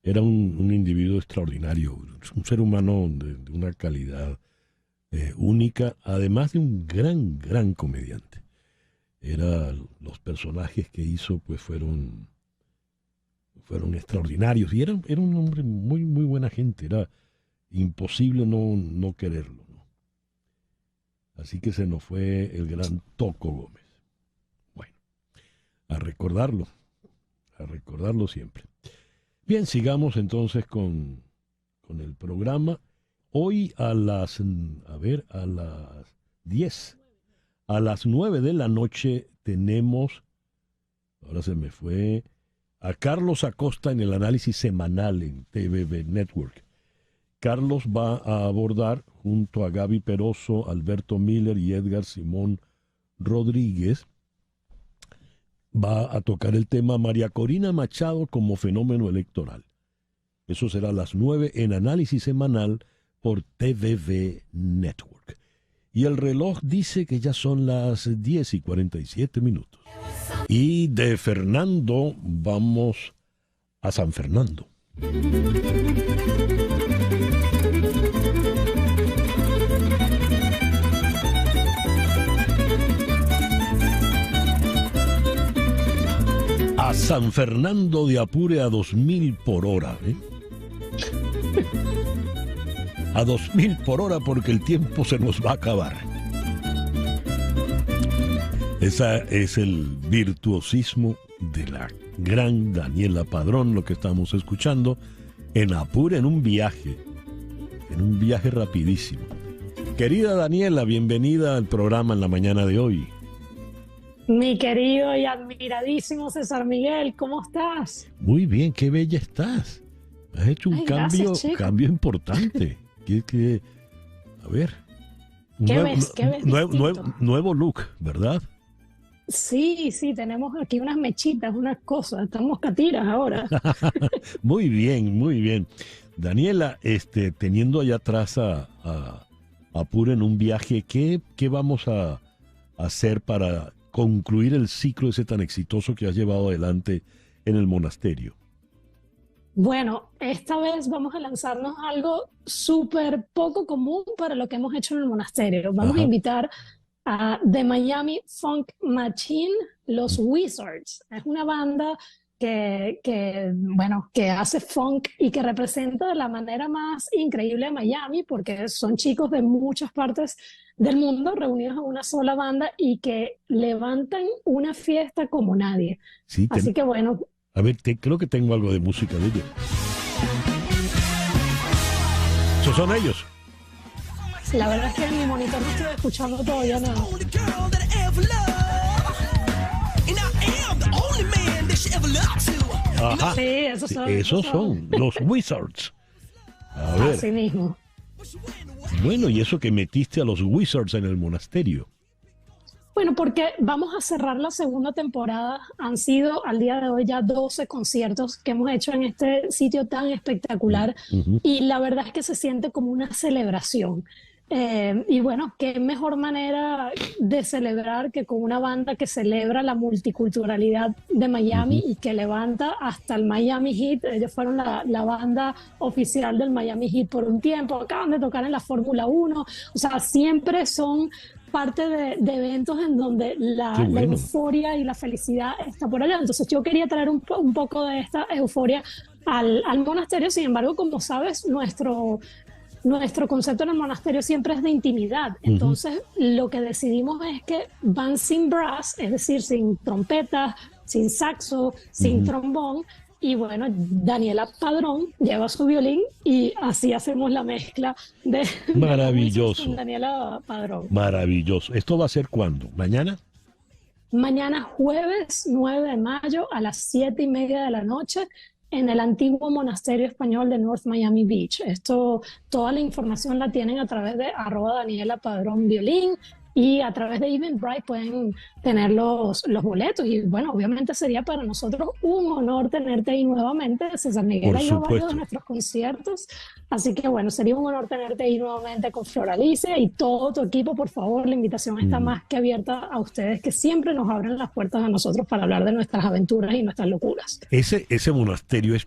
Era un individuo extraordinario, un ser humano de una calidad única, además de un gran comediante. Los personajes que hizo pues fueron extraordinarios y era un hombre muy, muy buena gente. Era imposible no quererlo, ¿no? Así que se nos fue el gran Toco Gómez. Bueno, a recordarlo siempre. Bien, sigamos entonces con el programa. Hoy a las 10, a las 9 de la noche tenemos, ahora se me fue, a Carlos Acosta en el análisis semanal en TVV Network. Carlos va a abordar junto a Gaby Peroso, Alberto Miller y Edgar Simón Rodríguez, va a tocar el tema María Corina Machado como fenómeno electoral. Eso será a las 9 en análisis semanal por TVV Network. Y el reloj dice que ya son las 10:47. Y de Fernando vamos a San Fernando. A San Fernando de Apure a 2000 por hora, ¿eh? A 2000 por hora porque el tiempo se nos va a acabar. Ese es el virtuosismo de la gran Daniela Padrón, lo que estamos escuchando en Apure, en un viaje rapidísimo. Querida Daniela, bienvenida al programa en la mañana de hoy. Mi querido y admiradísimo César Miguel, ¿cómo estás? Muy bien, qué bella estás. Has hecho un cambio importante. A ver. ¿Qué ves? Nuevo look, ¿verdad? Sí, tenemos aquí unas mechitas, unas cosas. Estamos catiras ahora. Muy bien, muy bien. Daniela, teniendo allá atrás a Apure en un viaje, ¿qué vamos a hacer para concluir el ciclo ese tan exitoso que has llevado adelante en el monasterio? Bueno, esta vez vamos a lanzarnos algo súper poco común para lo que hemos hecho en el monasterio. Vamos a invitar a The Miami Funk Machine, los Wizards. Es una banda que hace funk y que representa de la manera más increíble a Miami, porque son chicos de muchas partes del mundo reunidos en una sola banda y que levantan una fiesta como nadie. Sí, así que bueno. A ver, creo que tengo algo de música de ellos. ¿Esos son ellos? La verdad es que en mi monitor no estoy escuchando todavía nada. Ajá. Sí, esos son los Wizards. A ver. Así mismo. Bueno, ¿y eso que metiste a los Wizards en el monasterio? Bueno, porque vamos a cerrar la segunda temporada. Han sido al día de hoy ya 12 conciertos que hemos hecho en este sitio tan espectacular. Y la verdad es que se siente como una celebración. Y bueno, qué mejor manera de celebrar que con una banda que celebra la multiculturalidad de Miami y que levanta hasta el Miami Heat. Ellos fueron la banda oficial del Miami Heat por un tiempo, acaban de tocar en la Fórmula 1, o sea, siempre son parte de eventos en donde la euforia y la felicidad está por allá. Entonces yo quería traer un poco de esta euforia al monasterio. Sin embargo, como sabes, nuestro concepto en el monasterio siempre es de intimidad. Entonces, lo que decidimos es que van sin brass, es decir, sin trompetas, sin saxo, sin trombón. Y bueno, Daniela Padrón lleva su violín y así hacemos la mezcla de maravilloso. Con Daniela Padrón. Maravilloso. ¿Esto va a ser cuándo? ¿Mañana? mañana jueves 9 de mayo a las 7:30 de la noche en el antiguo monasterio español de North Miami Beach. Toda la información la tienen a través de @DanielaPadrón_Violín. Y a través de Eventbrite pueden tener los boletos. Y bueno, obviamente sería para nosotros un honor tenerte ahí nuevamente. César Miguel ha ido a varios de nuestros conciertos. Así que bueno, sería un honor tenerte ahí nuevamente con Flor Alicia y todo tu equipo. Por favor, la invitación está más que abierta a ustedes, que siempre nos abren las puertas a nosotros para hablar de nuestras aventuras y nuestras locuras. Ese monasterio es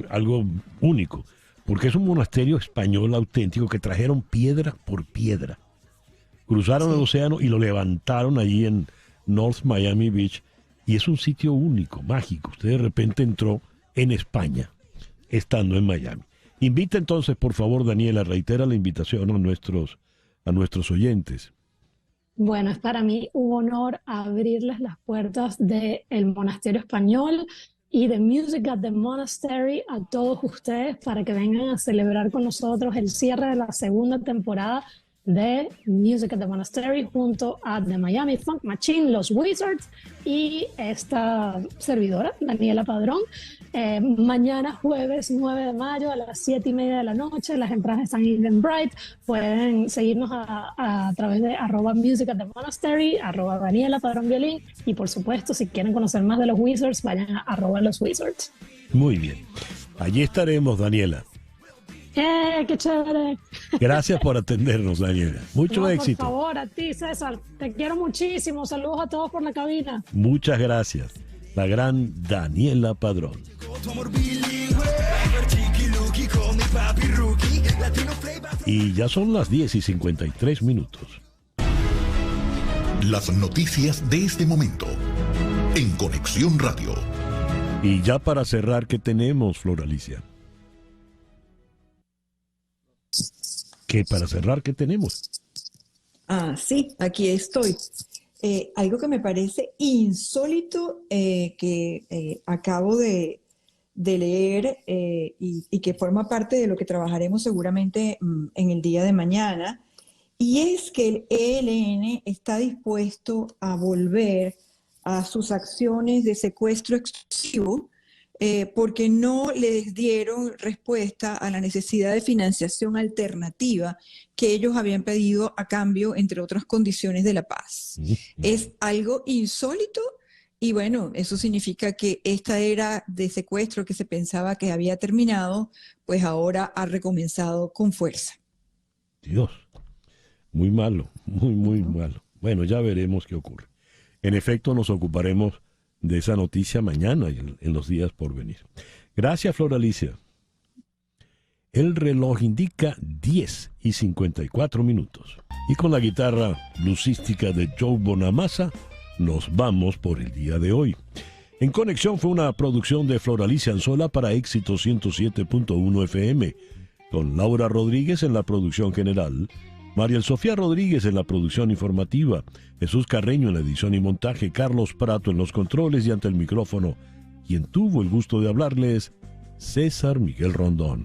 algo único, porque es un monasterio español auténtico que trajeron piedra por piedra. Cruzaron el océano y lo levantaron allí en North Miami Beach. Y es un sitio único, mágico. Usted de repente entró en España, estando en Miami. Invita entonces, por favor, Daniela, reitera la invitación a nuestros oyentes. Bueno, es para mí un honor abrirles las puertas del Monasterio Español y de Music at the Monastery a todos ustedes para que vengan a celebrar con nosotros el cierre de la segunda temporada de Music at the Monastery junto a The Miami Funk Machine, los Wizards y esta servidora, Daniela Padrón. Mañana jueves 9 de mayo a las 7:30 de la noche. Las entradas están en Eventbrite. Pueden seguirnos a través de @Music at the Monastery, @Daniela Padrón Violín, y por supuesto, si quieren conocer más de los Wizards, vayan a @los Wizards. Muy bien. Allí estaremos, Daniela. ¡Qué chévere! Gracias por atendernos, Daniela. Mucho éxito. Por favor, a ti, César. Te quiero muchísimo. Saludos a todos por la cabina. Muchas gracias. La gran Daniela Padrón. Y ya son las 10:53. Las noticias de este momento en Conexión Radio. Y ya para cerrar, ¿qué tenemos, Flor Alicia? ¿Qué para cerrar, qué tenemos? Sí, aquí estoy. Algo que me parece insólito que acabo de leer y que forma parte de lo que trabajaremos seguramente en el día de mañana, y es que el ELN está dispuesto a volver a sus acciones de secuestro extorsivo porque no les dieron respuesta a la necesidad de financiación alternativa que ellos habían pedido a cambio, entre otras condiciones, de la paz. Es algo insólito y bueno, eso significa que esta era de secuestro que se pensaba que había terminado, pues ahora ha recomenzado con fuerza. Dios, muy malo, muy malo. Bueno, ya veremos qué ocurre. En efecto, nos ocuparemos de esa noticia mañana y en los días por venir. Gracias, Flor Alicia. El reloj indica 10:54. Y con la guitarra bluesística de Joe Bonamassa, nos vamos por el día de hoy. En Conexión fue una producción de Flor Alicia Anzola para Éxito 107.1 FM, con Laura Rodríguez en la producción general, Mariel Sofía Rodríguez en la producción informativa, Jesús Carreño en la edición y montaje, Carlos Prato en los controles y ante el micrófono. Quien tuvo el gusto de hablarles, César Miguel Rondón.